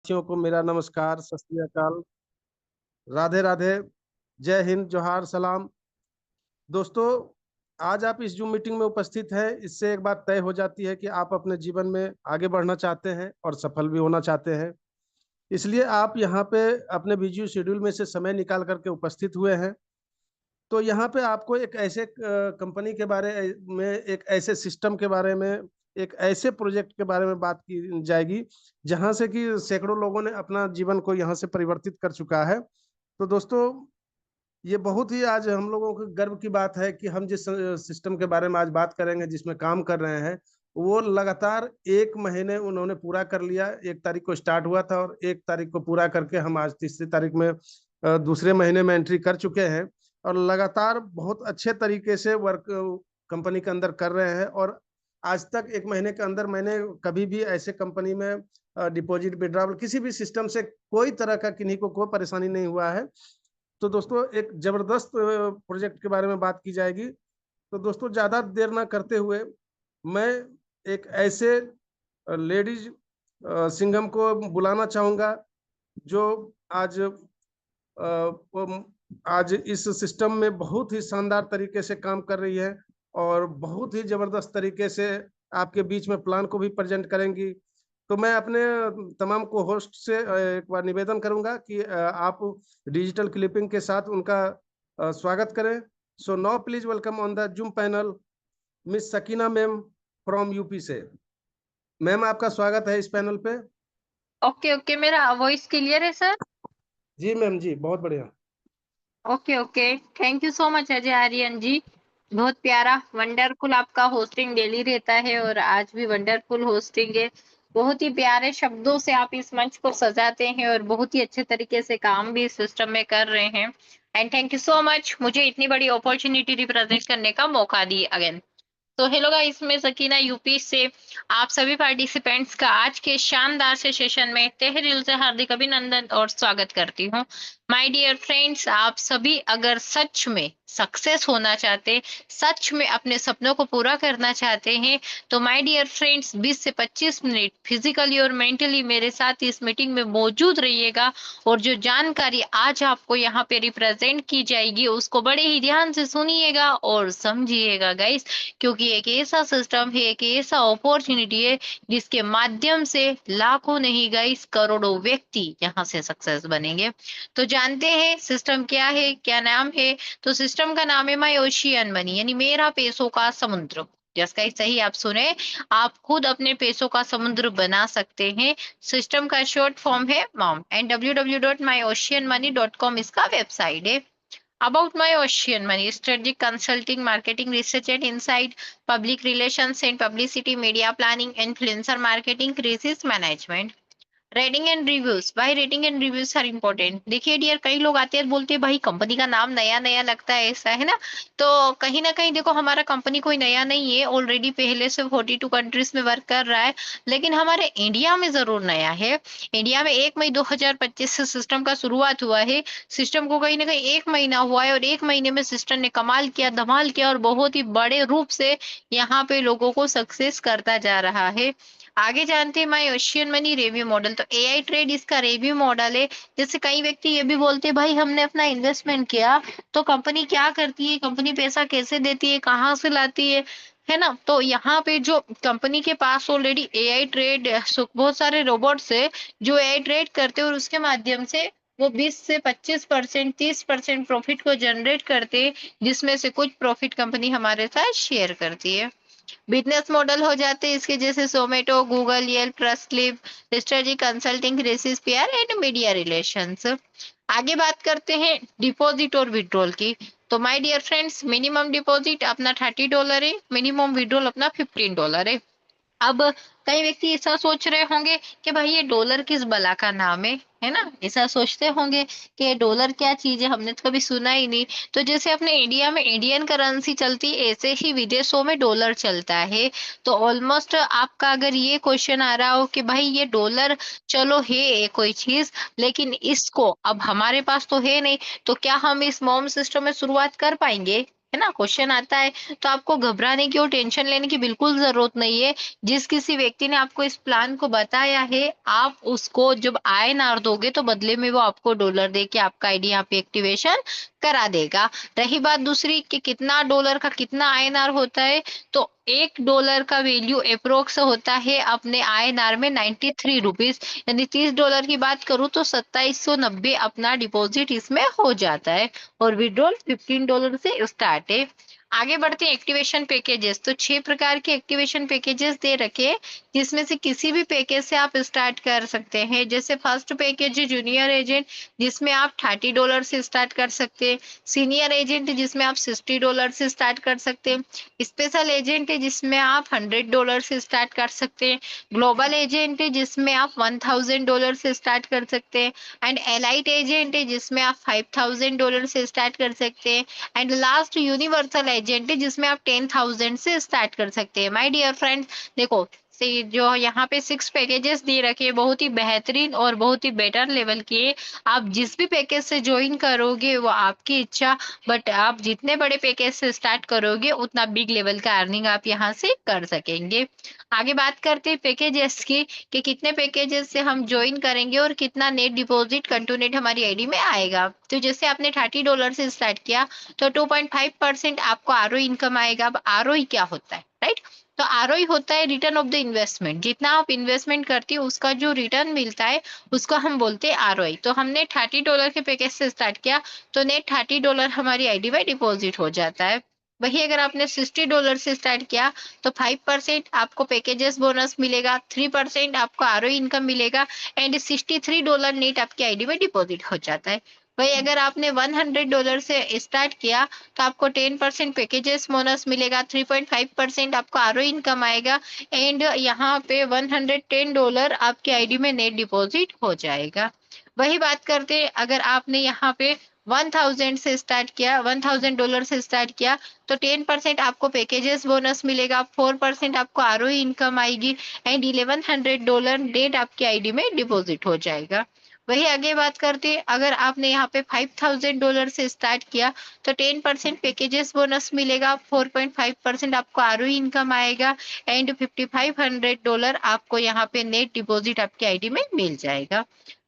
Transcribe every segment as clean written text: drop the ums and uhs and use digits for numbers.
साथियों को मेरा नमस्कार, सत श्री अकाल, राधे राधे, जय हिंद, जोहार, सलाम। दोस्तों, आज आप इस जूम मीटिंग में उपस्थित हैं, इससे एक बात तय हो जाती है कि आप अपने जीवन में आगे बढ़ना चाहते हैं और सफल भी होना चाहते हैं। इसलिए आप यहाँ पे अपने बिजी शेड्यूल में से समय निकाल करके उपस्थित हुए हैं। तो यहाँ पे आपको एक ऐसे कंपनी के बारे में, एक ऐसे सिस्टम के बारे में, एक ऐसे प्रोजेक्ट के बारे में बात की जाएगी जहाँ से कि सैकड़ों लोगों ने अपना जीवन को यहाँ से परिवर्तित कर चुका है। तो दोस्तों, ये बहुत ही आज हम लोगों को गर्व की बात है कि हम जिस सिस्टम के बारे में आज बात करेंगे, जिसमें काम कर रहे हैं, वो लगातार 1 महीने उन्होंने पूरा कर लिया। 1 तारीख को स्टार्ट हुआ था और 1 तारीख को पूरा करके हम आज तीसरी तारीख में दूसरे महीने में एंट्री कर चुके हैं और लगातार बहुत अच्छे तरीके से वर्क कंपनी के अंदर कर रहे हैं। और आज तक 1 महीने के अंदर मैंने कभी भी ऐसे कंपनी में डिपॉजिट विड्रॉवल किसी भी सिस्टम से कोई तरह का किन्हीं को कोई परेशानी नहीं हुआ है। तो दोस्तों, एक जबरदस्त प्रोजेक्ट के बारे में बात की जाएगी। तो दोस्तों, ज्यादा देर ना करते हुए मैं एक ऐसे लेडीज सिंघम को बुलाना चाहूंगा जो आज आज इस सिस्टम में बहुत ही शानदार तरीके से काम कर रही है और बहुत ही जबरदस्त तरीके से आपके बीच में प्लान को भी प्रेजेंट करेंगी। तो मैं अपने तमाम को होस्ट से एक बार निवेदन करूंगा कि आप डिजिटल क्लिपिंग के साथ उनका स्वागत करें। So now please welcome on the zoom panel miss Sakina ma'am from UP से। मैम, आपका स्वागत है इस पैनल पे। ओके ओके, मेरा वॉइस क्लियर है सर? जी मैम, जी बहुत बढ़िया। Okay okay, thank you so much Ajay Aryan ji. बहुत प्यारा वंडरफुल आपका होस्टिंग डेली रहता है और आज भी वंडरफुल होस्टिंग है। बहुत ही प्यारे शब्दों से आप इस मंच को सजाते हैं और बहुत ही अच्छे तरीके से काम भी इस सिस्टम में कर रहे हैं। And thank you so much मुझे इतनी बड़ी अपॉर्चुनिटी रिप्रेजेंट करने का मौका दी अगेन। तो हेलो गाइस, मैं सकीना यूपी से आप सभी पार्टिसिपेंट्स का आज के शानदार से सेशन में तहे दिल से हार्दिक अभिनंदन और स्वागत करती हूँ। माय डियर फ्रेंड्स, आप सभी अगर सच में सक्सेस होना चाहते, सच में अपने सपनों को पूरा करना चाहते हैं, तो माय डियर फ्रेंड्स 20 से 25 मिनट फिजिकली और मेंटली मेरे साथ इस मीटिंग में मौजूद रहिएगा और जो जानकारी आज आपको यहाँ पे रिप्रेजेंट की जाएगी उसको बड़े ही ध्यान से सुनिएगा और समझिएगा गाइस, क्योंकि एक ऐसा सिस्टम है, एक ऐसा अपॉर्चुनिटी है जिसके माध्यम से लाखों नहीं गाइस करोड़ों व्यक्ति यहाँ से सक्सेस बनेंगे। तो जानते हैं सिस्टम क्या है, क्या नाम है? तो सिस्टम का नाम है माय ओशियन मनी, यानी मेरा पैसों का समुद्र। जिसका सही आप सुने, आप खुद अपने पैसों का समुद्र बना सकते हैं। सिस्टम का शॉर्ट फॉर्म है मॉम एंड www.myoceanmoney.com इसका वेबसाइट है। About my ocean money, strategic consulting, marketing, research and insight, public relations and publicity, media planning, influencer marketing, crisis management. Rating and reviews, भाई rating and reviews are important. देखिए dear, कई लोग आते हैं बोलते हैं भाई कंपनी का नाम नया नया लगता है, ऐसा है ना? तो कहीं ना कहीं देखो, हमारा कंपनी कोई नया नहीं है, ऑलरेडी पहले से 42 कंट्रीज में वर्क कर रहा है, लेकिन हमारे इंडिया में जरूर नया है। इंडिया में 1 मई 2025 से सिस्टम का शुरुआत हुआ है। सिस्टम को कहीं ना कहीं 1 महीना हुआ है और 1 महीने में सिस्टम ने कमाल किया, धमाल किया और बहुत ही बड़े रूप से यहाँ पे लोगों को सक्सेस करता जा रहा है। आगे जानते हैं my ocean money review model. तो एआई ट्रेड इसका रिव्यू मॉडल है। जैसे कई व्यक्ति ये भी बोलते हैं भाई हमने अपना इन्वेस्टमेंट किया तो कंपनी क्या करती है, कंपनी पैसा कैसे देती है, कहाँ से लाती है ना? तो यहाँ पे जो कंपनी के पास ऑलरेडी एआई ट्रेड बहुत सारे रोबोट्स है जो एआई ट्रेड करते हैं और उसके माध्यम से वो 20 से 25%, 30% प्रॉफिट को जनरेट करते हैं, जिसमें से कुछ प्रॉफिट कंपनी हमारे साथ शेयर करती है। बिजनेस मॉडल हो जाते हैं इसके जैसे जोमेटो, गूगल, येल्प, ट्रस्टक्लिप, स्ट्रेटजी कंसल्टिंग, रेसिस पीआर एंड मीडिया रिलेशंस। आगे बात करते हैं डिपॉजिट और विड्रॉल की। तो my dear friends, minimum deposit अपना $30 है, मिनिमम विड्रॉल अपना $15 है। अब कई व्यक्ति ऐसा सोच रहे होंगे कि भाई ये डॉलर किस बला का नाम है ना? ऐसा सोचते होंगे कि डॉलर क्या चीज है, हमने तो कभी सुना ही नहीं। तो जैसे अपने इंडिया में इंडियन करेंसी चलती है, ऐसे ही विदेशों में डॉलर चलता है। तो ऑलमोस्ट आपका अगर ये क्वेश्चन आ रहा हो कि भाई ये डॉलर चलो है कोई चीज, लेकिन इसको अब हमारे पास तो है नहीं, तो क्या हम इस मॉम सिस्टम में शुरुआत कर पाएंगे? है ना, क्वेश्चन आता है, तो आपको घबराने की और टेंशन लेने की बिल्कुल जरूरत नहीं है। जिस किसी व्यक्ति ने आपको इस प्लान को बताया है, आप उसको जब INR दोगे तो बदले में वो आपको डॉलर दे के आपका आईडी यहाँ पे एक्टिवेशन करा देगा। रही बात दूसरी कि कितना डॉलर का कितना INR होता है, तो $1 का वैल्यू अप्रोक्स होता है अपने INR में 93 रुपीज, यानी $30 की बात करूं तो 2790 अपना डिपॉजिट इसमें हो जाता है, और विड्रॉल $15 से स्टार्ट है। आगे बढ़ते हैं एक्टिवेशन पैकेजेस। तो 6 प्रकार के एक्टिवेशन पैकेजेस दे रखे हैं, जिसमें से किसी भी पैकेज से आप स्टार्ट कर सकते हैं। जैसे फर्स्ट पैकेज है जूनियर एजेंट, जिसमें आप $30 से स्टार्ट कर सकते हैं। सीनियर एजेंट जिसमें आप $60 से स्टार्ट कर सकते हैं। स्पेशल एजेंट है जिसमें आप $100 से स्टार्ट कर सकते हैं। ग्लोबल एजेंट है जिसमें आप $1000 से स्टार्ट कर सकते हैं। एंड एलाइट एजेंट है जिसमें आप $5000 से स्टार्ट कर सकते हैं। एंड लास्ट यूनिवर्सल एजेंट है जिसमें आप 10,000 से स्टार्ट कर सकते हैं। माय डियर फ्रेंड्स, देखो से जो यहाँ पे 6 पैकेजेस दे रखे हैं, बहुत ही बेहतरीन और बहुत ही बेटर लेवल के। आप जिस भी पैकेज से ज्वाइन करोगे वो आपकी इच्छा, बट आप जितने बड़े पैकेज से स्टार्ट करोगे उतना बिग लेवल का अर्निंग आप यहाँ से कर सकेंगे। आगे बात करते हैं पैकेजेस की, कि कितने पैकेजेस से हम ज्वाइन करेंगे और कितना नेट डिपॉजिट कंटोनेट हमारी आईडी में आएगा। तो जैसे आपने $30 से स्टार्ट किया तो 2.5% आपको आरओई इनकम आएगा। अब आरओई क्या होता है, राइट? तो आरओई होता है रिटर्न ऑफ द इन्वेस्टमेंट। जितना आप इन्वेस्टमेंट करती हो उसका जो रिटर्न मिलता है उसको हम बोलते हैं आरओई। तो हमने $30 के पैकेज से स्टार्ट किया तो नेट $30 हमारी आईडी में डिपॉजिट हो जाता है। वही अगर आपने $60 से स्टार्ट किया तो 5% आपको पैकेजेस बोनस मिलेगा, 3% आपको आरओई इनकम मिलेगा, एंड $63 नेट आपकी आईडी में डिपॉजिट हो जाता है। वही अगर आपने $100 से स्टार्ट किया तो आपको 10% पैकेजेस बोनस मिलेगा, 3.5% आपको आरओ इनकम आएगा, एंड यहाँ पे $110 आपकी आईडी में नेट डिपॉजिट हो जाएगा। वही बात करते हैं अगर आपने यहाँ पे 1000 से स्टार्ट किया, $1000 से स्टार्ट किया तो 10% आपको पैकेजेस बोनस मिलेगा, 4% आपको आरओ इनकम आएगी, एंड $1100 नेट आपकी आईडी में डिपॉजिट हो जाएगा। वही आगे बात करते हैं अगर आपने यहाँ पे $5000 से स्टार्ट किया तो 10% पैकेजेस बोनस मिलेगा, 4.5% आपको आरओ इनकम आएगा, एंड $5500 आपको यहाँ पे नेट डिपॉजिट आपकी आईडी में मिल जाएगा।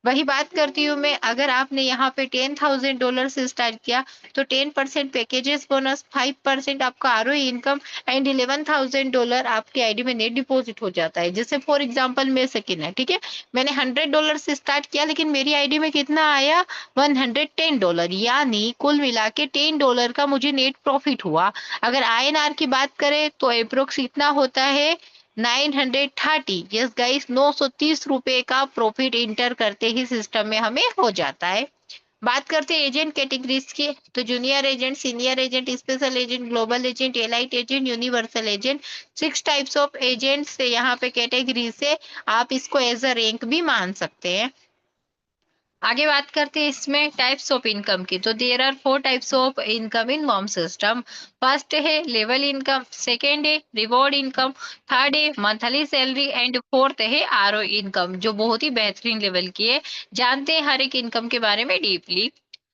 वही बात करती हूँ मैं, अगर आपने यहाँ पे $10,000 से स्टार्ट किया तो 10% पैकेजेस बोनस, 5% आपका आरओ इनकम, एंड $11,000 आपकी आईडी में नेट डिपॉजिट हो जाता है। जैसे फॉर एग्जांपल मैं सकीना है, ठीक है, मैंने $100 से स्टार्ट किया लेकिन मेरी आईडी में कितना आया, $110, यानी कुल मिला के $10 का मुझे नेट प्रॉफिट हुआ। अगर INR की बात करें तो अप्रोक्स इतना होता है 930। यस गाइस, 930 रुपए का प्रॉफिट इंटर करते ही सिस्टम में हमें हो जाता है। बात करते हैं एजेंट कैटेगरीज की, तो junior agent, senior agent, special agent, global agent, elite agent, universal agent, 6 types of agents यहाँ पे कैटेगरी से आप इसको एज अ रैंक भी मान सकते हैं। आगे बात करते हैं इसमें टाइप्स ऑफ इनकम की, तो there are 4 types of income in mom system. First है लेवल इनकम, सेकेंड है रिवॉर्ड इनकम, थर्ड है मंथली सैलरी, एंड फोर्थ है आरओ इनकम, जो बहुत ही बेहतरीन लेवल की है। जानते हैं हर एक इनकम के बारे में deeply.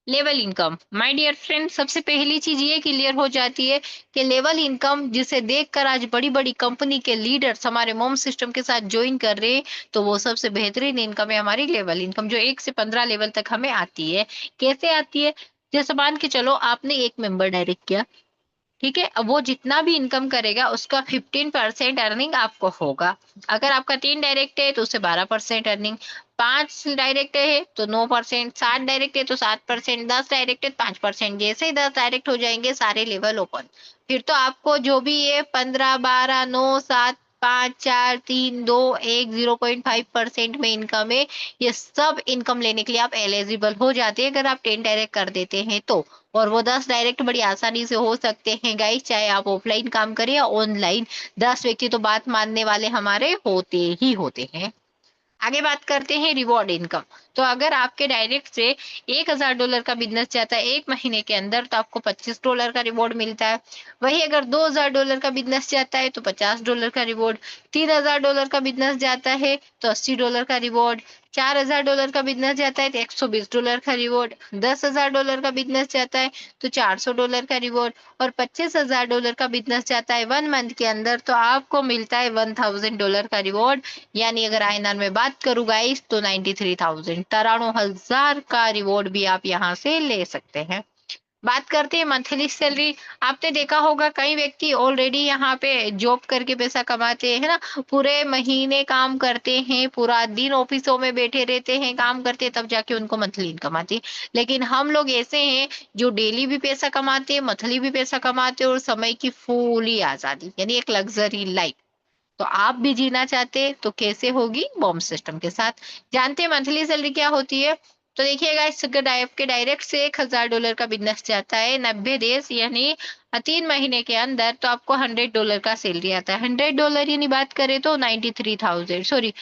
Level income, my dear friend, सबसे पहली चीज ये क्लियर हो जाती है कि लेवल इनकम जिसे देखकर आज बड़ी बड़ी कंपनी के लीडर्स हमारे मॉम सिस्टम के साथ ज्वाइन कर रहे हैं, तो वो सबसे बेहतरीन इनकम है हमारी लेवल इनकम, जो 1 से 15 लेवल तक हमें आती है। कैसे आती है? जैसे मान के चलो आपने एक मेंबर डायरेक्ट किया, ठीक है, अब वो जितना भी इनकम करेगा उसका 15% अर्निंग आपको होगा। अगर आपका 3 डायरेक्ट है तो उससे 12% अर्निंग, 5 डायरेक्ट है तो 9%, 7 डायरेक्ट है तो 7%, 10 डायरेक्ट है 5%। जैसे ही 10 डायरेक्ट हो जाएंगे सारे लेवल ओपन, फिर तो आपको जो भी ये 15, 12, 9, 7, 5, 4, 3, 2, 1, 0.5% में इनकम है, ये सब इनकम लेने के लिए आप एलिजिबल हो जाते हैं अगर आप 10 डायरेक्ट कर देते हैं तो। और वो 10 डायरेक्ट बड़ी आसानी से हो सकते हैं गाइस, चाहे आप ऑफलाइन काम करें या ऑनलाइन। 10 व्यक्ति तो बात मानने वाले हमारे होते ही होते हैं। आगे बात करते हैं रिवॉर्ड इनकम। तो अगर आपके डायरेक्ट से $1000 का बिजनेस जाता है 1 महीने के अंदर तो आपको $25 का रिवॉर्ड मिलता है। वही अगर $2000 का बिजनेस जाता है तो $50 का रिवॉर्ड, $3000 का बिजनेस जाता है तो $80 का रिवॉर्ड, $4000 का बिजनेस जाता है तो $120 का रिवॉर्ड, $10,000 का बिजनेस जाता है तो $400 का रिवॉर्ड, और $25,000 का बिजनेस जाता है 1 मंथ के अंदर तो आपको मिलता है $1000 का रिवॉर्ड। यानी अगर आईएनआर में बात करूँ गाइस तो 93,000, 93,000 का रिवॉर्ड भी आप यहाँ से ले सकते हैं। बात करते हैं मंथली सैलरी। आपने देखा होगा कई व्यक्ति ऑलरेडी यहाँ पे जॉब करके पैसा कमाते हैं ना, पूरे महीने काम करते हैं, पूरा दिन ऑफिसों में बैठे रहते हैं, काम करते हैं, तब जाके उनको मंथली इनकम आती है। लेकिन हम लोग ऐसे हैं जो डेली भी पैसा कमाते हैं, मंथली भी पैसा कमाते हैं, और समय की फुली आजादी, यानी एक लग्जरी लाइफ। तो आप भी जीना चाहते हैं तो कैसे होगी? बॉम्ब सिस्टम के साथ। जानते हैं मंथली सैलरी क्या होती है? तो देखिएगा, इसके डायरेक्ट से $1000 का बिजनेस जाता है 90 डेज, यानी 3 महीने के अंदर, तो आपको $100 का सैलरी आता है। $100 यानी बात करें तो 93,000, सॉरी,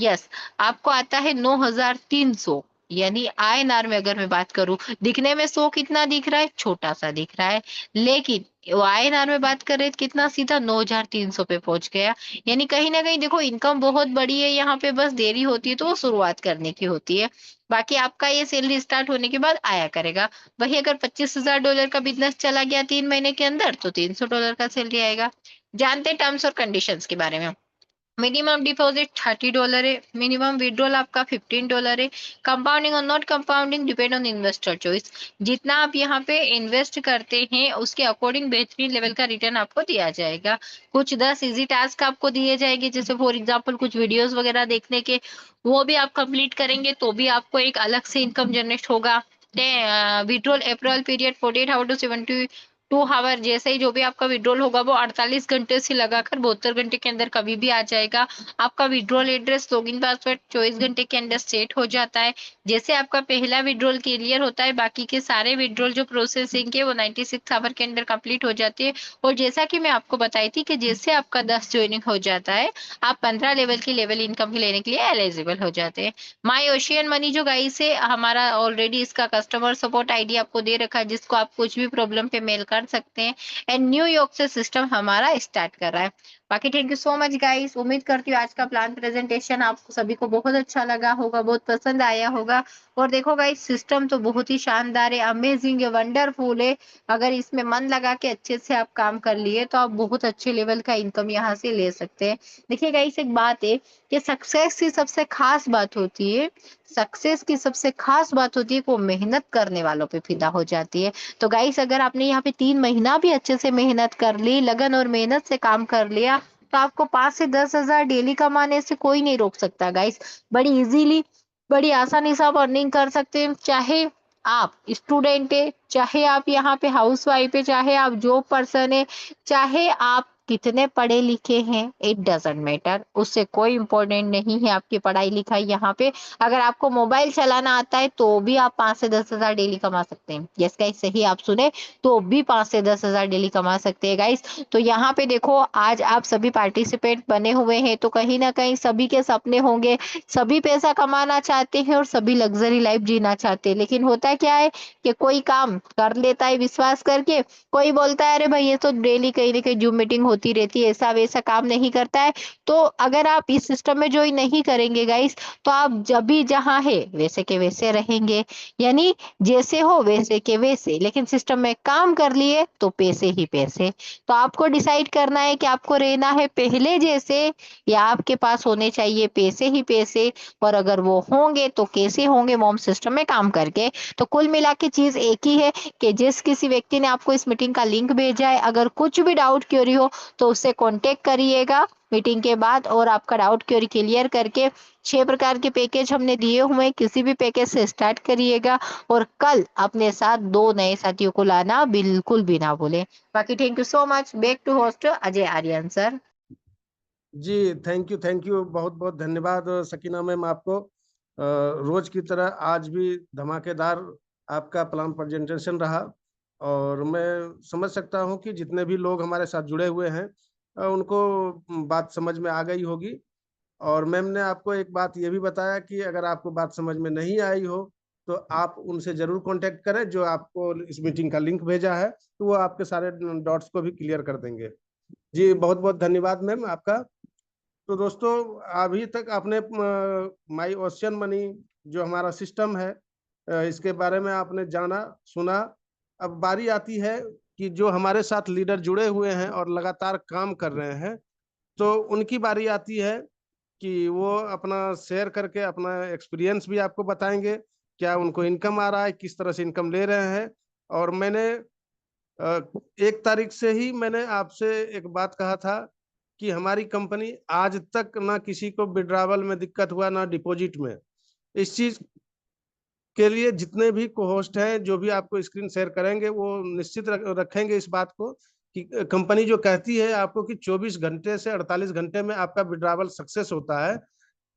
यस, आपको आता है 9,300। यानी आईएनआर में अगर मैं बात करूं, दिखने में 100 कितना दिख रहा है? छोटा सा दिख रहा है, लेकिन आईएनआर में बात कर रहे हैं कितना? सीधा 9,300 पे पहुंच गया। यानी कहीं ना कहीं देखो, इनकम बहुत बड़ी है यहाँ पे, बस देरी होती है तो वो शुरुआत करने की होती है। बाकी आपका ये सैलरी स्टार्ट होने के बाद आया करेगा। वही अगर $25,000 का बिजनेस चला गया 3 महीने के अंदर तो $300 का सैलरी आएगा। जानते हैं टर्म्स और कंडीशंस के बारे में। मिनिमम डिपॉजिट $30 है, मिनिमम विड्रॉल आपका $15 है। कंपाउंडिंग और not compounding depend on investor choice. जितना आप यहाँ पे इन्वेस्ट करते हैं उसके अकॉर्डिंग बेहतरीन लेवल का रिटर्न आपको दिया जाएगा। कुछ 10 इजी टास्क आपको दिए जाएंगे, जैसे फॉर एग्जांपल कुछ वीडियोस वगैरह देखने के, वो भी आप कंप्लीट करेंगे तो भी आपको एक अलग से इनकम जनरेट होगा। Withdrawal approval period 48 hour to 72 hour, जैसे ही जो भी आपका विड्रॉल होगा वो 48 घंटे से लगाकर 72 घंटे के अंदर कभी भी आ जाएगा। आपका विड्रॉल एड्रेस, लॉगिन पासवर्ड 24 घंटे के अंदर सेट हो जाता है। जैसे आपका पहला विड्रॉल क्लियर होता है, बाकी के सारे विड्रॉल जो प्रोसेसिंग के वो 96 आवर के अंदर कंप्लीट हो जाती है। और जैसा कि मैं आपको बताई थी कि जैसे आपका 10 ज्वाइनिंग हो जाता है, आप 15 लेवल की लेवल इनकम लेने के लिए एलिजिबल हो जाते हैं। माई ओशियन मनी जो गाइस है हमारा, ऑलरेडी इसका कस्टमर सपोर्ट आईडी आपको दे रखा है, जिसको आप कुछ भी प्रॉब्लम पे मेल कर सकते हैं। एंड न्यूयॉर्क से सिस्टम हमारा स्टार्ट कर रहा है। बाकी thank you so much guys. उम्मीद करती हूँ आज का प्लान प्रेजेंटेशन आपको सभी को बहुत अच्छा लगा होगा, बहुत पसंद आया होगा। और देखो गाइस, सिस्टम तो बहुत ही शानदार है, अमेजिंग है, वंडरफुल है। अगर इसमें मन लगा के अच्छे से आप काम कर लिए तो आप बहुत अच्छे लेवल का इनकम यहाँ से ले सकते हैं। देखिए गाइस, एक बात है कि सक्सेस की सबसे खास बात होती है, सक्सेस की सबसे खास बात होती है कि वो मेहनत करने वालों पे फिदा हो जाती है। तो गाइस, अगर आपने यहाँ पे 3 महीना भी अच्छे से मेहनत कर ली, लगन और मेहनत से काम कर लिया, तो आपको 5 से 10,000 डेली कमाने से कोई नहीं रोक सकता गाइस। बड़ी इजीली, बड़ी आसानी से आप अर्निंग कर सकते हैं। चाहे आप स्टूडेंट है, चाहे आप यहाँ पे हाउस वाइफ है, चाहे आप जॉब पर्सन है, चाहे आप कितने पढ़े लिखे हैं, इट डजेंट मैटर, उससे कोई इम्पोर्टेंट नहीं है आपकी पढ़ाई लिखाई यहाँ पे। अगर आपको मोबाइल चलाना आता है तो भी आप 5 से 10,000 डेली कमा सकते हैं। यस गाइस, सही आप सुने, तो भी 5 से 10,000 डेली कमा सकते हैं गाइस। तो यहाँ पे देखो, आज आप सभी पार्टिसिपेंट बने हुए हैं तो कहीं ना कहीं सभी के सपने होंगे, सभी पैसा कमाना चाहते हैं और सभी लग्जरी लाइफ जीना चाहते हैं। लेकिन होता क्या है कि कोई काम कर लेता है विश्वास करके, कोई बोलता है अरे भाई ये तो डेली कहीं ना कहीं जूम मीटिंग होती रहती है, ऐसा वैसा काम नहीं करता है। तो अगर आप इस सिस्टम में ज्वाइन नहीं करेंगे गाइस, तो आप जब भी जहाँ है वैसे के वैसे रहेंगे, यानी जैसे हो वैसे के वैसे, लेकिन सिस्टम में काम कर लिए तो पैसे ही पैसे। तो आपको डिसाइड करना है कि आपको रहना है पहले जैसे, या आपके पास होने चाहिए पैसे ही पैसे। और अगर वो होंगे तो कैसे होंगे? मॉम सिस्टम में काम करके। तो कुल मिला के चीज एक ही है कि जिस किसी व्यक्ति ने आपको इस मीटिंग का लिंक भेजा है, अगर कुछ भी डाउट क्यूरी हो तो उससे कांटेक्ट करिएगा मीटिंग के बाद, और आपका डाउट क्यूरी क्लियर करके 6 प्रकार के पैकेज हमने दिए हुए हैं, किसी भी पैकेज से स्टार्ट करिएगा। और कल अपने साथ 2 नए साथियों को लाना बिल्कुल भी ना भूलें। बाकी thank you so much. Back to host Ajay Aryan sir. जी, थैंक यू, बहुत बहुत धन्यवाद सकीना मैम आपको। रोज की तरह आज भी धमाकेदार आपका प्लान प्रेजेंटेशन रहा, और मैं समझ सकता हूं कि जितने भी लोग हमारे साथ जुड़े हुए हैं उनको बात समझ में आ गई होगी। और मैम ने आपको एक बात ये भी बताया कि अगर आपको बात समझ में नहीं आई हो तो आप उनसे जरूर कांटेक्ट करें, जो आपको इस मीटिंग का लिंक भेजा है, तो वो आपके सारे डॉट्स को भी क्लियर कर देंगे। जी बहुत बहुत धन्यवाद मैम आपका। तो दोस्तों, अभी तक आपने माई ओशियन मनी जो हमारा सिस्टम है, इसके बारे में आपने जाना सुना। अब बारी आती है कि जो हमारे साथ लीडर जुड़े हुए हैं और लगातार काम कर रहे हैं, तो उनकी बारी आती है कि वो अपना शेयर करके अपना एक्सपीरियंस भी आपको बताएंगे, क्या उनको इनकम आ रहा है, किस तरह से इनकम ले रहे हैं। और मैंने 1 तारीख से ही मैंने आपसे एक बात कहा था कि हमारी कंपनी आज तक ना किसी को विड्रावल में दिक्कत हुआ, ना डिपॉजिट में। इस चीज के लिए जितने भी को होस्ट हैं, जो भी आपको स्क्रीन शेयर करेंगे, वो निश्चित रखेंगे इस बात को कि कंपनी जो कहती है आपको कि 24 घंटे से 48 घंटे में आपका विड्रावल सक्सेस होता है,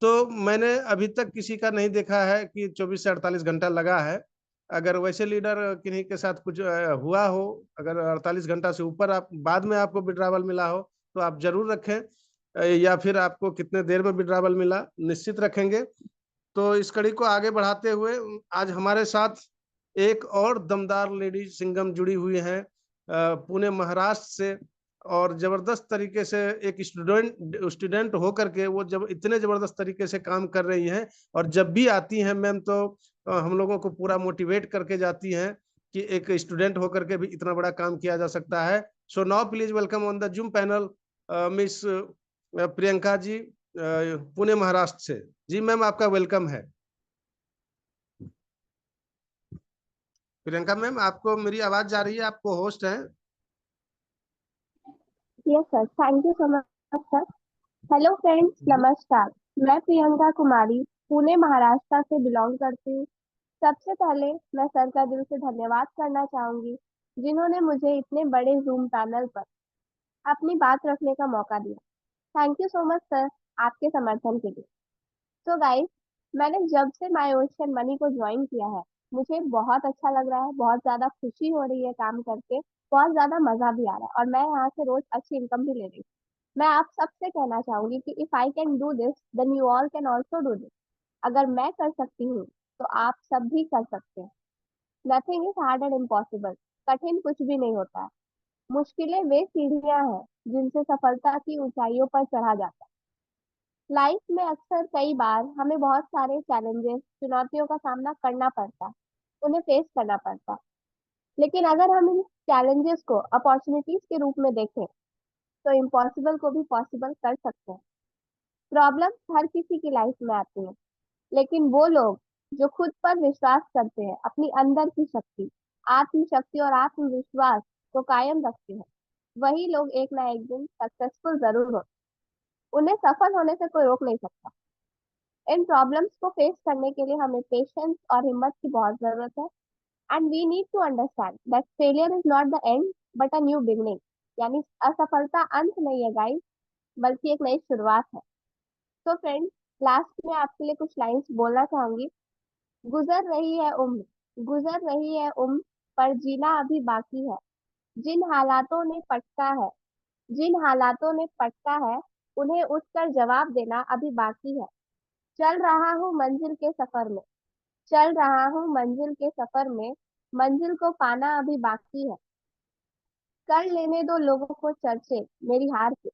तो मैंने अभी तक किसी का नहीं देखा है कि 24 से 48 घंटा लगा है। अगर वैसे लीडर किन्हीं के साथ कुछ हुआ हो, अगर 48 घंटा से ऊपर आप बाद में आपको विड्रावल मिला हो, तो आप जरूर रखें। या फिर आपको कितने देर में विड्रावल मिला, निश्चित रखेंगे। तो इस कड़ी को आगे बढ़ाते हुए आज हमारे साथ एक और दमदार लेडी सिंगम जुड़ी हुई हैं, पुणे महाराष्ट्र से। और जबरदस्त तरीके से एक स्टूडेंट होकर के वो जब इतने जबरदस्त तरीके से काम कर रही हैं, और जब भी आती हैं मैम, तो हम लोगों को पूरा मोटिवेट करके जाती हैं कि एक स्टूडेंट होकर के भी इतना बड़ा काम किया जा सकता है। So now please welcome on the zoom panel miss Priyanka ji, Pune Maharashtra से। जी मैम, आपका वेलकम है। प्रियंका मैम, आपको मेरी आवाज जा रही है? आपको होस्ट हैं? Yes sir, thank you so much sir. Hello friends, नमस्कार। मैं प्रियंका कुमारी पुणे महाराष्ट्र से बिलोंग करती हूँ। सबसे पहले मैं सर का दिल से धन्यवाद करना चाहूंगी, जिन्होंने मुझे इतने बड़े जूम पैनल पर अपनी बात रखने का मौका दिया। Thank you so much sir, आपके समर्थन के लिए। तो गाइस, मैंने जब से माय ओशियन मनी को ज्वाइन किया है, मुझे बहुत अच्छा लग रहा है, बहुत ज्यादा खुशी हो रही है काम करके, बहुत ज्यादा मजा भी आ रहा है, और मैं यहाँ से रोज अच्छी इनकम भी ले रही हूँ। मैं आप सबसे कहना चाहूंगी कि if I can do this, then you all can also do this. अगर मैं कर सकती हूँ, तो आप सब भी कर सकते हैं। Nothing is hard and impossible. कठिन कुछ भी नहीं होता है। मुश्किलें वे सीढ़ियां हैं जिनसे सफलता की ऊंचाइयों पर चढ़ा जाता है। लाइफ में अक्सर कई बार हमें बहुत सारे चैलेंजेस, चुनौतियों का सामना करना पड़ता है, उन्हें फेस करना पड़ता है। लेकिन अगर हम इन चैलेंजेस को अपॉर्चुनिटीज के रूप में देखें, तो इम्पॉसिबल को भी पॉसिबल कर सकते हैं। प्रॉब्लम्स हर किसी की लाइफ में आती हैं, लेकिन वो लोग जो खुद पर विश्वास करते हैं, अपनी अंदर की शक्ति, आत्मशक्ति और आत्मविश्वास को कायम रखते हैं, वही लोग एक ना एक दिन सक्सेसफुल जरूर होते हैं। उन्हें सफल होने से कोई रोक नहीं सकता। इन प्रॉब्लम्स को फेस करने के लिए हमें पेशेंस और हिम्मत की बहुत जरूरत है। And we need to understand that failure is not the end, but a new beginning. यानी असफलता अंत नहीं है गाइस, बल्कि एक नई शुरुआत है। तो फ्रेंड्स, लास्ट में आपके लिए कुछ लाइंस बोलना चाहूंगी। गुजर रही है उम्र, गुजर रही है उम्र, पर जीना अभी बाकी है। जिन हालातों ने पटका है, जिन हालातों ने पटका है, उन्हें उठकर जवाब देना अभी बाकी है। चल रहा हूँ मंजिल के सफर में, चल रहा हूँ मंजिल के सफर में, मंजिल को पाना अभी बाकी है। कर लेने दो लोगों को चर्चे मेरी हार के,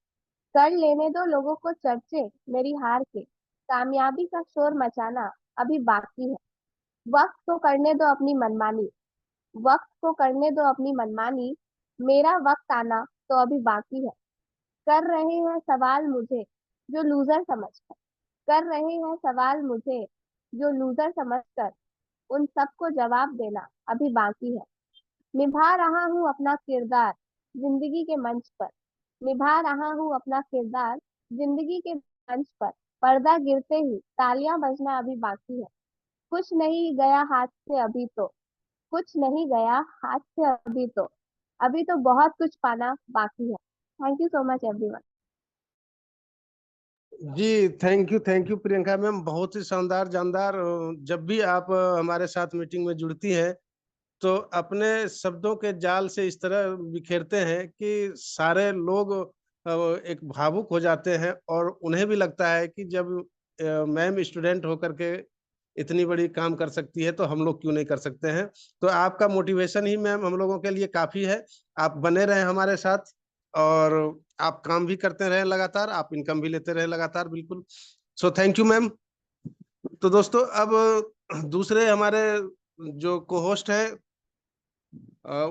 कर लेने दो लोगों को चर्चे मेरी हार के, कामयाबी का शोर मचाना अभी बाकी है। वक्त को करने दो अपनी मनमानी, वक्त को करने दो अपनी मनमानी, मेरा वक्त आना तो अभी बाकी है। कर रहे हैं सवाल मुझे जो लूजर समझकर, कर रहे हैं सवाल मुझे जो लूजर समझकर, उन सबको जवाब देना अभी बाकी है। निभा रहा हूँ अपना किरदार जिंदगी के मंच पर, निभा रहा हूँ अपना किरदार जिंदगी के मंच पर, पर्दा गिरते ही तालियां बजना अभी बाकी है। कुछ नहीं गया हाथ से अभी तो, कुछ नहीं गया हाथ से अभी तो, अभी तो बहुत कुछ पाना बाकी है। Thank you so much everyone. जी, थैंक यू प्रियंका मैम, बहुत ही शानदार जानदार। जब भी आप हमारे साथ मीटिंग में जुड़ती हैं, तो अपने शब्दों के जाल से इस तरह बिखेरते हैं कि सारे लोग एक भावुक हो जाते हैं, और उन्हें भी लगता है कि जब मैम स्टूडेंट होकर के इतनी बड़ी काम कर सकती है, तो हम लोग क्यों नहीं कर सकते हैं। तो आपका मोटिवेशन ही मैम हम लोगों के लिए काफी है। आप बने रहें हमारे साथ। और आप काम भी करते रहे लगातार, आप इनकम भी लेते रहे लगातार, बिल्कुल। So thank you ma'am. तो दोस्तों अब दूसरे हमारे जो को होस्ट है,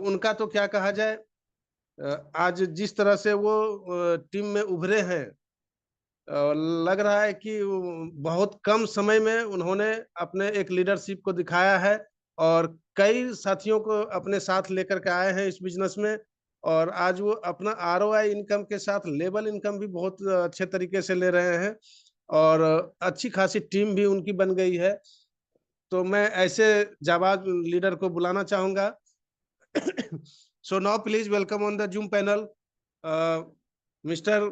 उनका तो क्या कहा जाए। आज जिस तरह से वो टीम में उभरे हैं, लग रहा है कि बहुत कम समय में उन्होंने अपने एक लीडरशिप को दिखाया है और कई साथियों को अपने साथ लेकर के आए हैं इस बिजनेस में। और आज वो अपना आरओआई इनकम के साथ लेवल इनकम भी बहुत अच्छे तरीके से ले रहे हैं और अच्छी खासी टीम भी उनकी बन गई है। तो मैं ऐसे जाबाज लीडर को बुलाना चाहूंगा। सो now please welcome on the zoom panel mister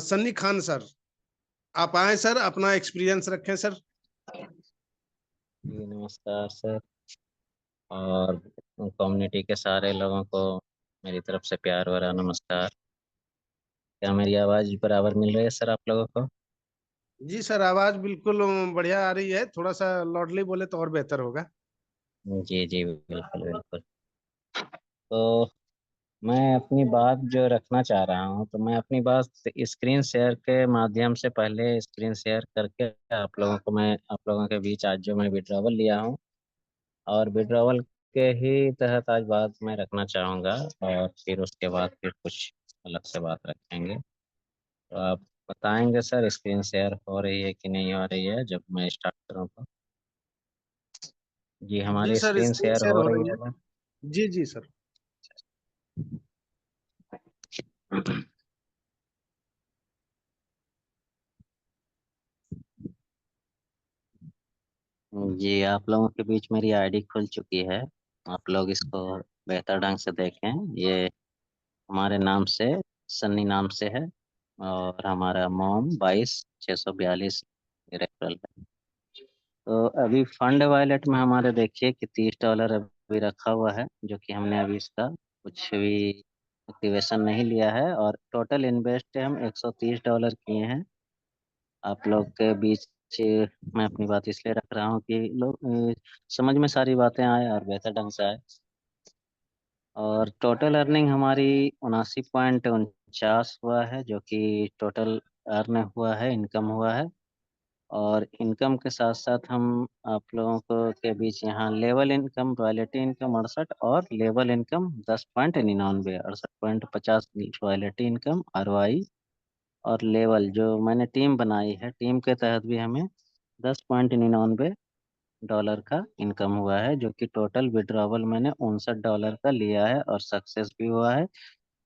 Sunny Khan sir. आप आए सर, अपना एक्सपीरियंस रखें सर। जी नमस्कार सर, और कम्युनिटी के सारे लोगों को मेरी तरफ से प्यार भरा नमस्कार। क्या मेरी आवाज़ बराबर मिल रही है सर आप लोगों को? जी सर, आवाज बिल्कुल बढ़िया आ रही है, थोड़ा सा लॉडली बोले तो और बेहतर होगा। जी जी बिल्कुल बिल्कुल। तो मैं अपनी बात जो रखना चाह रहा हूँ, तो मैं अपनी बात स्क्रीन शेयर के माध्यम से पहले स्क्रीन शेयर करके आप लोगों के बीच आज जो मैं विड्रॉवल लिया हूँ, और विड्रॉवल के ही तहत आज बात मैं रखना चाहूँगा, और फिर उसके बाद फिर कुछ अलग से बात रखेंगे। तो आप बताएंगे सर स्क्रीन शेयर हो रही है कि नहीं हो रही है जब मैं स्टार्ट करूँ तो? जी जी हमारी sir, screen screen share share हो हो रही रही है है। ना? जी जी सर। जी आप लोगों के बीच मेरी आईडी खुल चुकी है। आप लोग इसको बेहतर ढंग से देखें। ये हमारे नाम से, सन्नी नाम से है, और हमारा मोम 22 642 रेफरल है। तो अभी फंड वॉलेट में हमारे देखिए कि $30 अभी रखा हुआ है, जो कि हमने अभी इसका कुछ भी एक्टिवेशन नहीं लिया है, और टोटल इन्वेस्ट हम $130 किए हैं। आप लोग के बीच मैं अपनी बात इसलिए रख रहा हूँ कि लोग समझ में सारी बातें आए और बेहतर ढंग से आए। और टोटल अर्निंग हमारी 79.49 हुआ है, जो कि टोटल अर्न हुआ है, इनकम हुआ है। और इनकम के साथ साथ हम आप लोगों को के बीच यहाँ लेवल इनकम, रॉयल्टी इनकम 68, और level income 10.99, 68.50 royalty income, ROI। और लेवल जो मैंने टीम बनाई है, टीम के तहत भी हमें $10.99 का इनकम हुआ है, जो कि टोटल विड्रॉवल मैंने $59 का लिया है और सक्सेस भी हुआ है।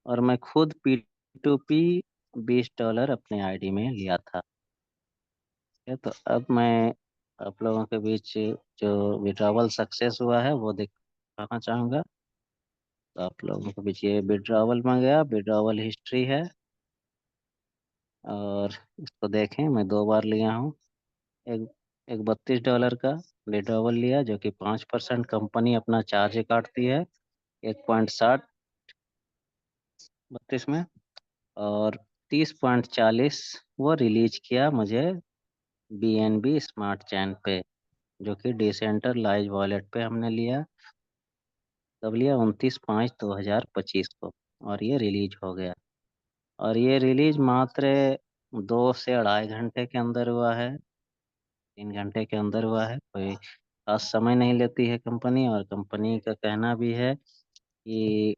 और मैं खुद P2P $20 अपने आईडी में लिया था। ठीक है, तो अब मैं आप लोगों के बीच जो विड्रॉवल सक्सेस हुआ है वो दिखाना चाहूँगा। तो आप लोगों के बीच ये विड्रॉवल में गया, विड्रॉवल हिस्ट्री है, और इसको देखें मैं 2 बार लिया हूँ। एक एक $32 का विड्रॉवल लिया, जो कि 5% कंपनी अपना चार्ज काटती है, 1.60 32 में। और 30.40 वो रिलीज किया मुझे BNB स्मार्ट चैन पे, जो कि डिसेंट्रलाइज वॉलेट पे हमने लिया। कब लिया? 29/5/2025 को, और ये रिलीज हो गया। और ये रिलीज मात्र 2 से 2.5 घंटे के अंदर हुआ है, 3 घंटे के अंदर हुआ है। कोई खास समय नहीं लेती है कंपनी, और कंपनी का कहना भी है कि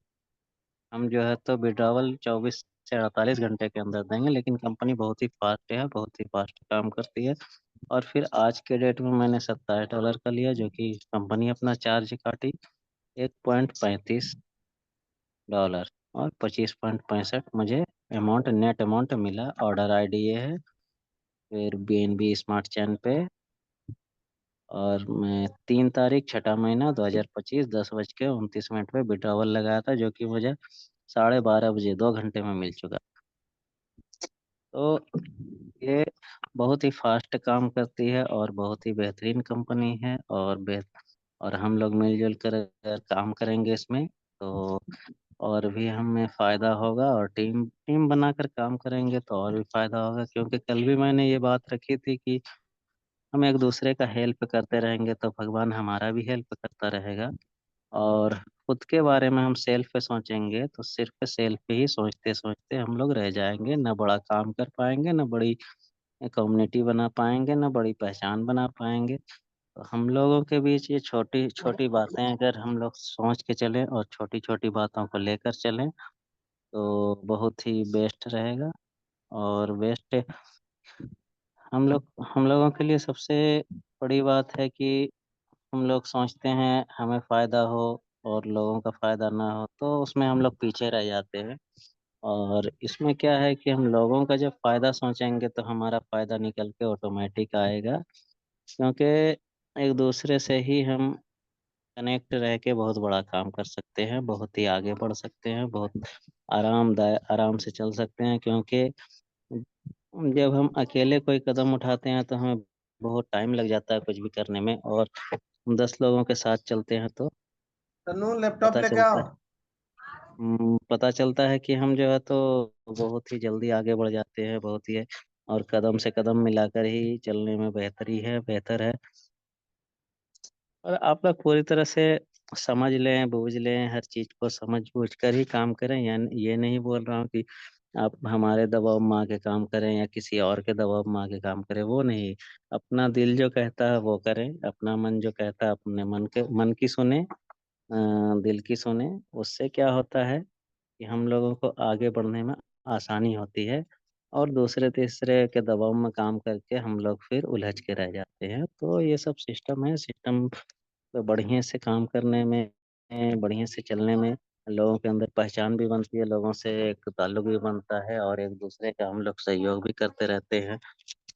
हम जो है तो विड्रॉवल 24 से 48 घंटे के अंदर देंगे, लेकिन कंपनी बहुत ही फास्ट है, बहुत ही फास्ट काम करती है। और फिर आज के डेट में मैंने $27 का लिया, जो कि कंपनी अपना चार्ज काटी, $1.35, और 25.65 मुझे अमाउंट, नेट अमाउंट मिला। ऑर्डर आईडी ये है। फिर BNB स्मार्ट चैन पे, और मैं 3 तारीख 6वां महीना 2025 10:29 पे विड्रॉवल लगाया था, जो कि मुझे 12:30 बजे 2 घंटे में मिल चुका। तो ये बहुत ही फास्ट काम करती है और बहुत ही बेहतरीन कंपनी है, और हम लोग मिलजुल कर अगर काम करेंगे इसमें तो और भी हमें फायदा होगा, और टीम टीम बनाकर काम करेंगे तो और भी फायदा होगा। क्योंकि कल भी मैंने ये बात रखी थी कि हम एक दूसरे का हेल्प करते रहेंगे तो भगवान हमारा भी हेल्प करता रहेगा। और खुद के बारे में हम सेल्फ पे सोचेंगे तो सिर्फ सेल्फ पे ही सोचते सोचते हम लोग रह जाएंगे, ना बड़ा काम कर पाएंगे, ना बड़ी कम्युनिटी बना पाएंगे, ना बड़ी पहचान बना पाएंगे। तो हम लोगों के बीच ये छोटी छोटी बातें अगर हम लोग सोच के चलें और छोटी छोटी बातों को लेकर चलें तो बहुत ही बेस्ट रहेगा। और बेस्ट हम लोगों के लिए सबसे बड़ी बात है कि हम लोग सोचते हैं हमें फायदा हो और लोगों का फायदा ना हो, तो उसमें हम लोग पीछे रह जाते हैं। और इसमें क्या है कि हम लोगों का जब फायदा सोचेंगे तो हमारा फायदा निकल के ऑटोमेटिक आएगा, क्योंकि एक दूसरे से ही हम कनेक्ट रह के बहुत बड़ा काम कर सकते हैं, बहुत ही आगे बढ़ सकते हैं, बहुत आराम से चल सकते हैं। क्योंकि जब हम अकेले कोई कदम उठाते हैं तो हमें बहुत टाइम लग जाता है कुछ भी करने में, और हम 10 लोगों के साथ चलते हैं तो तन्नू लैपटॉप पता लेके चलता आओ। है पता चलता है कि हम जो है तो बहुत ही जल्दी आगे बढ़ जाते हैं, बहुत ही। और कदम से कदम मिलाकर ही चलने में बेहतर है। और आप लोग पूरी तरह से समझ लें, बूझ लें, हर चीज को समझ बूझ कर ही काम करें। या ये नहीं बोल रहा हूँ कि आप हमारे दबाव में आके काम करें या किसी और के दबाव में आके काम करें, वो नहीं। अपना दिल जो कहता है वो करें, अपना मन जो कहता है अपने मन की सुने, दिल की सुने। उससे क्या होता है कि हम लोगों को आगे बढ़ने में आसानी होती है। और दूसरे तीसरे के दबाव में काम करके हम लोग फिर उलझ के रह जाते हैं। तो ये सब सिस्टम है, सिस्टम पे बढ़िया से काम करने में, बढ़िया से चलने में लोगों के अंदर पहचान भी बनती है, लोगों से एक ताल्लुक भी बनता है, और एक दूसरे का हम लोग सहयोग भी करते रहते हैं।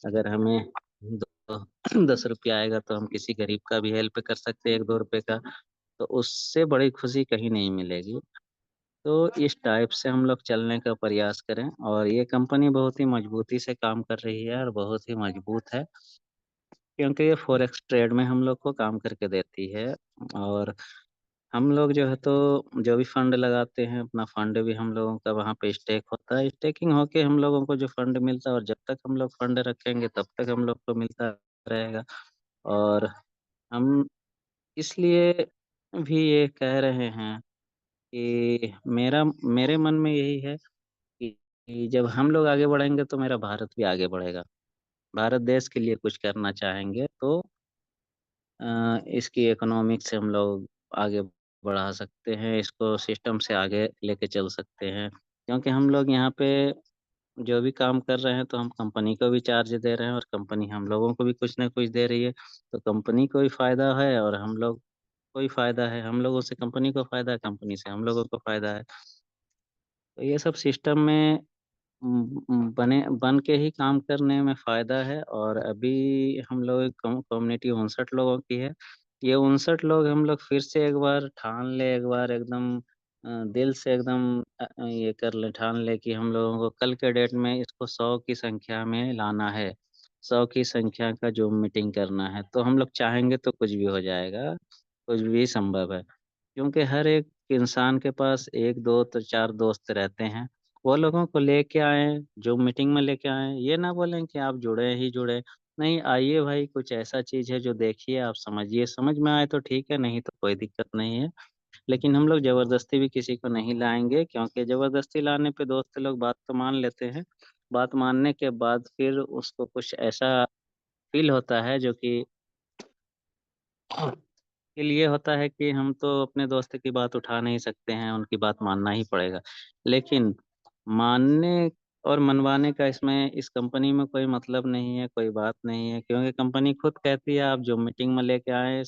अगर हमें 10 रुपया आएगा तो हम किसी गरीब का भी हेल्प कर सकते हैं, 1-2 रुपए का। तो उससे बड़ी खुशी कहीं नहीं मिलेगी। तो इस टाइप से हम लोग चलने का प्रयास करें। और ये कंपनी बहुत ही मजबूती से काम कर रही है और बहुत ही मजबूत है, क्योंकि ये फॉरेक्स ट्रेड में हम लोग को काम करके देती है। और हम लोग जो है तो जो भी फंड लगाते हैं अपना फंड भी हम लोगों का वहाँ पे स्टेक होता है, स्टेकिंग होके हम लोगों को जो फंड मिलता है, और जब तक हम लोग फंड रखेंगे तब तक हम लोग को मिलता रहेगा। और हम इसलिए भी ये कह रहे हैं कि मेरे मन में यही है कि जब हम लोग आगे बढ़ेंगे तो मेरा भारत भी आगे बढ़ेगा। भारत देश के लिए कुछ करना चाहेंगे तो इसकी इकोनॉमिक से हम लोग आगे बढ़ा सकते हैं, इसको सिस्टम से आगे लेके चल सकते हैं। क्योंकि हम लोग यहाँ पे जो भी काम कर रहे हैं तो हम कंपनी को भी चार्ज दे रहे हैं, और कंपनी हम लोगों को भी कुछ ना कुछ दे रही है। तो कंपनी को भी फायदा है और हम लोग को भी फायदा है, हम लोगों से कंपनी को फायदा है, कंपनी से हम लोगों को फायदा है। तो ये सब सिस्टम में बन के ही काम करने में फ़ायदा है। और अभी हम लोग कम्युनिटी 59 लोगों की है। ये 59 लोग हम लोग फिर से एक बार ठान ले, एक बार एकदम दिल से एकदम ये कर ले, ठान ले कि हम लोगों को कल के डेट में इसको 100 की संख्या में लाना है। 100 की संख्या का ज़ूम मीटिंग करना है। तो हम लोग चाहेंगे तो कुछ भी हो जाएगा, कुछ भी संभव है। क्योंकि हर एक इंसान के पास 1, 2 तो 4 दोस्त रहते हैं। वो लोगों को लेके आएँ, जो मीटिंग में लेके आएँ। ये ना बोलें कि आप जुड़े ही जुड़े। नहीं, आइए भाई, कुछ ऐसा चीज़ है जो देखिए, आप समझिए, समझ में आए तो ठीक है, नहीं तो कोई दिक्कत नहीं है। लेकिन हम लोग ज़बरदस्ती भी किसी को नहीं लाएँगे, क्योंकि ज़बरदस्ती लाने पे दोस्त लोग बात तो मान लेते हैं। बात मानने के बाद फिर उसको कुछ ऐसा फ़ील होता है जो कि के लिए होता है कि हम तो अपने दोस्त की बात उठा नहीं सकते हैं, उनकी बात मानना ही पड़ेगा। लेकिन मानने और मनवाने का इसमें इस कंपनी में कोई मतलब नहीं है, कोई बात नहीं है, क्योंकि कंपनी खुद कहती है आप जो मीटिंग में लेके आए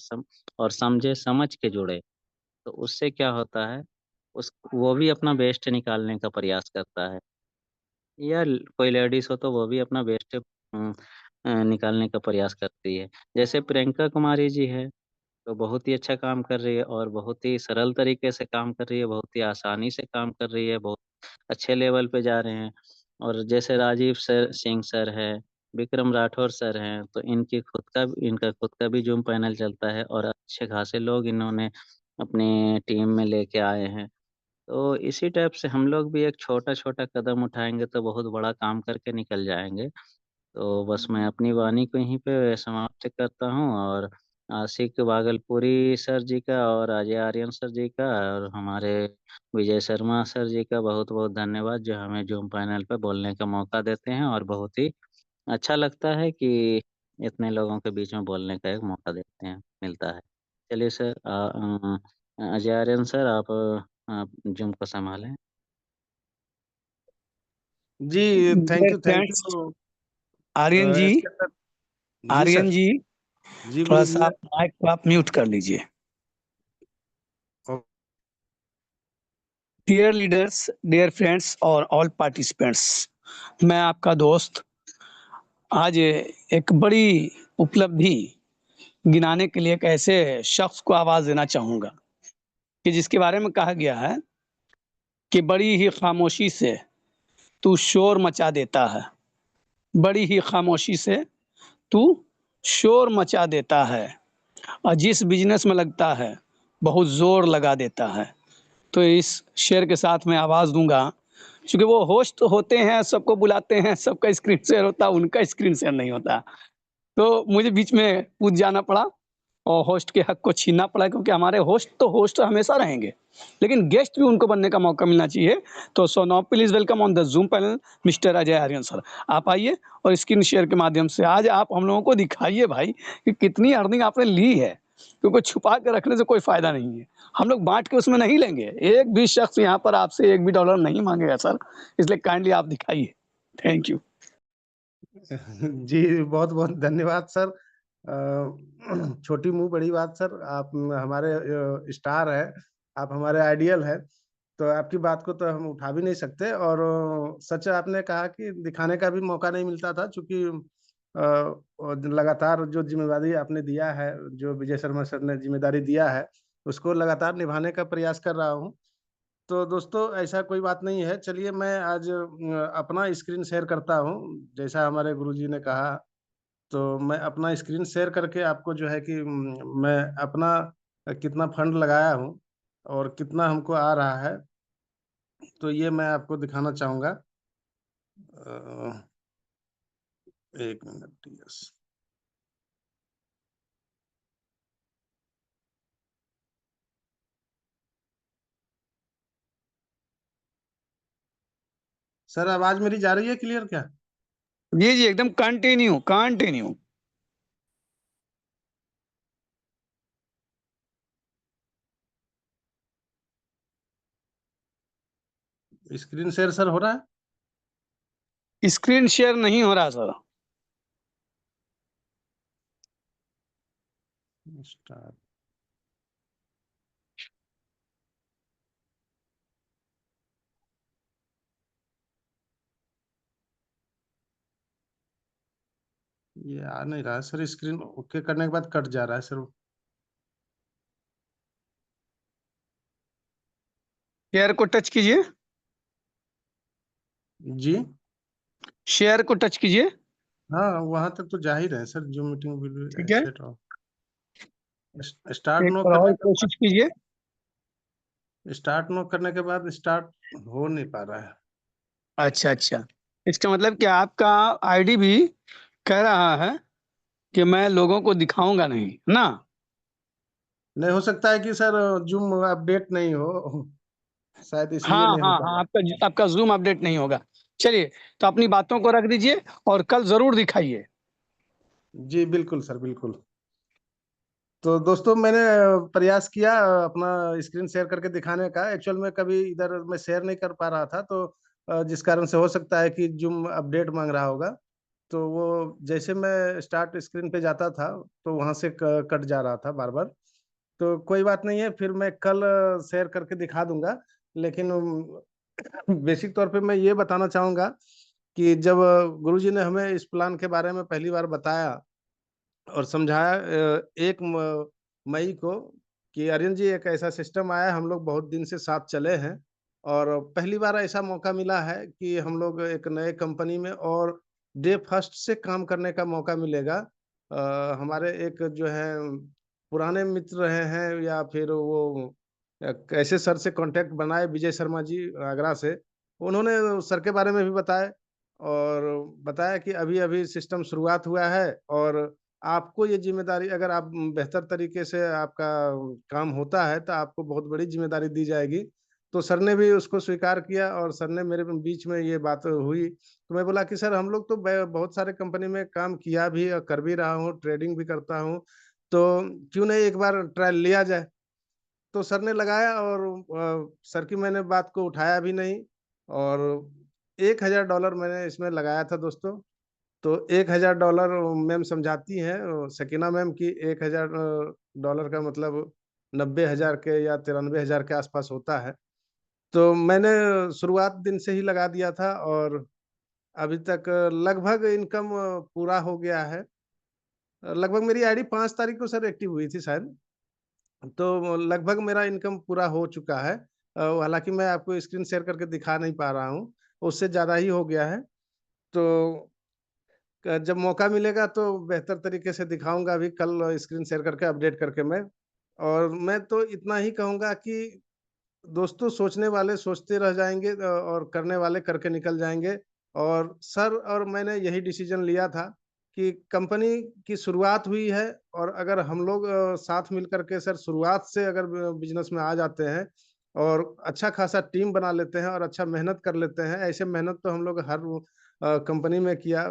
और समझे, समझ के जुड़े। तो उससे क्या होता है, उस वो भी अपना बेस्ट निकालने का प्रयास करता है। या कोई लेडीज़ हो तो वो भी अपना बेस्ट निकालने का प्रयास करती है। जैसे प्रियंका कुमारी जी है, तो बहुत ही अच्छा काम कर रही है और बहुत ही सरल तरीके से काम कर रही है, बहुत ही आसानी से काम कर रही है, बहुत अच्छे लेवल पे जा रहे हैं। और जैसे राजीव सर सिंह सर है, विक्रम राठौर सर हैं, तो इनका खुद का भी ज़ूम पैनल चलता है, और अच्छे खासे लोग इन्होंने अपनी टीम में लेके आए हैं। तो इसी टाइप से हम लोग भी एक छोटा-छोटा कदम उठाएँगे तो बहुत बड़ा काम करके निकल जाएँगे। तो बस मैं अपनी वाणी को यहीं पे समाप्त करता हूँ, और आशिक भागलपुरी सर जी का और अजय आर्यन सर जी का और हमारे विजय शर्मा सर जी का बहुत बहुत धन्यवाद, जो हमें जूम पैनल पे बोलने का मौका देते हैं और बहुत ही अच्छा लगता है कि इतने लोगों के बीच में बोलने का एक मौका देते हैं, मिलता है। चलिए सर, अजय आर्यन सर, आप जूम को संभालें। जी thank dear you, thank friends, you. Aryan ji, SK sir. जी आर्यन सर। जी, जी थोड़ा सा बोलिए। आप माइक को आप म्यूट कर लीजिए। डियर लीडर्स, डियर फ्रेंड्स और ऑल पार्टिसिपेंट्स, मैं आपका दोस्त आज एक बड़ी उपलब्धि गिनाने के लिए एक ऐसे शख्स को आवाज देना चाहूंगा कि जिसके बारे में कहा गया है कि बड़ी ही खामोशी से तू शोर मचा देता है, बड़ी ही खामोशी से तू शोर मचा देता है, और जिस बिजनेस में लगता है बहुत जोर लगा देता है। तो इस शेर के साथ मैं आवाज दूंगा, क्योंकि वो होस्ट होते हैं, सबको बुलाते हैं, सबका स्क्रीन शेयर होता है, उनका स्क्रीन शेयर नहीं होता, तो मुझे बीच में कूद जाना पड़ा और होस्ट के हक को छीनना पड़ा, क्योंकि हमारे होस्ट तो होस्ट हमेशा रहेंगे, लेकिन गेस्ट भी उनको बनने का मौका मिलना चाहिए। तो so now please welcome on the zoom panel mister Ajay Aryan sir. आप आइए और स्क्रीन शेयर के माध्यम से आज आप हम लोगों को दिखाइए भाई कि कितनी अर्निंग आपने ली है, क्योंकि छुपा के रखने से कोई फायदा नहीं है। हम लोग बांट के उसमें नहीं लेंगे, एक भी शख्स यहाँ पर आपसे एक भी डॉलर नहीं मांगेगा सर, इसलिए काइंडली आप दिखाइए। Thank you. जी बहुत बहुत धन्यवाद सर। छोटी मुंह बड़ी बात सर, आप हमारे स्टार है, आप हमारे आइडियल है, तो आपकी बात को तो हम उठा भी नहीं सकते। और सच आपने कहा कि दिखाने का भी मौका नहीं मिलता था, क्योंकि और लगातार जो जिम्मेदारी आपने दिया है, जो विजय शर्मा सर ने जिम्मेदारी दिया है, उसको लगातार निभाने का प्रयास कर रहा हूँ। तो दोस्तों ऐसा कोई बात नहीं है। चलिए मैं आज अपना स्क्रीन शेयर करता हूँ, जैसा हमारे गुरुजी ने कहा। तो मैं अपना स्क्रीन शेयर करके आपको जो है कि मैं अपना कितना फंड लगाया हूँ और कितना हमको आ रहा है, तो ये मैं आपको दिखाना चाहूँगा। एक मिनट, यस। सर आवाज मेरी जा रही है क्लियर क्या? जी जी, एकदम continue continue. Screen share sir हो रहा है? स्क्रीन शेयर नहीं हो रहा सर। स्टार्ट। ये आ नहीं रहा है सर, स्क्रीन ओके करने के बाद कट जा रहा है सर। शेयर को टच कीजिए, जी शेयर को टच कीजिए। हाँ, वहां तक तो जा ही रहे हैं सर। जो मीटिंग वीडियो ठीक है, सेट हो, स्टार्ट एक नो बार करने और के बाद, कोशिश कीजिए। स्टार्ट नो करने के बाद स्टार्ट हो नहीं पा रहा है। अच्छा अच्छा, इसका मतलब कि आपका आईडी भी कह रहा है कि मैं लोगों को दिखाऊंगा नहीं ना। नहीं, हो सकता है कि सर जूम अपडेट नहीं हो, शायद इसलिए हाँ नहीं हो हाँ पा हाँ, रहा। आपका जूम अपडेट नहीं होगा। चलिए, तो अपनी बातों को रख दीजिए और कल जरूर दिखाइए। जी बिल्कुल सर, बिल्कुल। तो दोस्तों मैंने प्रयास किया अपना स्क्रीन शेयर करके दिखाने का। एक्चुअल में कभी इधर मैं शेयर नहीं कर पा रहा था, तो जिस कारण से हो सकता है कि जूम अपडेट मांग रहा होगा। तो वो जैसे मैं स्टार्ट स्क्रीन पे जाता था, तो वहां से कट जा रहा था बार बार। तो कोई बात नहीं है, फिर मैं कल शेयर करके दिखा दूंगा। लेकिन बेसिक तौर पे मैं ये बताना चाहूंगा कि जब गुरुजी ने हमें इस प्लान के बारे में पहली बार बताया और समझाया 1 मई को, कि आर्यन जी एक ऐसा सिस्टम आया है, हम लोग बहुत दिन से साथ चले हैं और पहली बार ऐसा मौका मिला है कि हम लोग एक नए कंपनी में और डे फर्स्ट से काम करने का मौका मिलेगा। हमारे एक जो है पुराने मित्र रहे हैं, या फिर वो कैसे सर से कांटेक्ट बनाए, विजय शर्मा जी आगरा से, उन्होंने सर के बारे में भी बताया और बताया कि अभी अभी सिस्टम शुरुआत हुआ है और आपको ये जिम्मेदारी, अगर आप बेहतर तरीके से आपका काम होता है तो आपको बहुत बड़ी जिम्मेदारी दी जाएगी। तो सर ने भी उसको स्वीकार किया और सर ने मेरे बीच में ये बात हुई, तो मैं बोला कि सर हम लोग तो बहुत सारे कंपनी में काम किया भी और कर भी रहा हूँ, ट्रेडिंग भी करता हूँ, तो क्यों नहीं एक बार ट्रायल लिया जाए। तो सर ने लगाया और सर की मैंने बात को उठाया भी नहीं, और $1000 मैंने इसमें लगाया था दोस्तों। तो $1000 मैम समझाती हैं, सकीना मैम, की $1000 का मतलब 90,000 के या 93,000 के आसपास होता है। तो मैंने शुरुआत दिन से ही लगा दिया था और अभी तक लगभग इनकम पूरा हो गया है। लगभग मेरी आईडी 5 तारीख को सर एक्टिव हुई थी शायद। तो लगभग मेरा इनकम पूरा हो चुका है। हालाँकि मैं आपको स्क्रीन शेयर करके दिखा नहीं पा रहा हूँ, उससे ज़्यादा ही हो गया है। तो जब मौका मिलेगा तो बेहतर तरीके से दिखाऊँगा, अभी कल स्क्रीन शेयर करके अपडेट करके मैं। और मैं तो इतना ही कहूँगा कि दोस्तों, सोचने वाले सोचते रह जाएँगे और करने वाले करके निकल जाएँगे। और सर और मैंने यही डिसीज़न लिया था कि कंपनी की शुरुआत हुई है, और अगर हम लोग साथ मिल कर के सर शुरुआत से अगर बिज़नेस में आ जाते हैं और अच्छा खासा टीम बना लेते हैं और अच्छा मेहनत कर लेते हैं, ऐसे मेहनत तो हम लोग हर कंपनी में किया।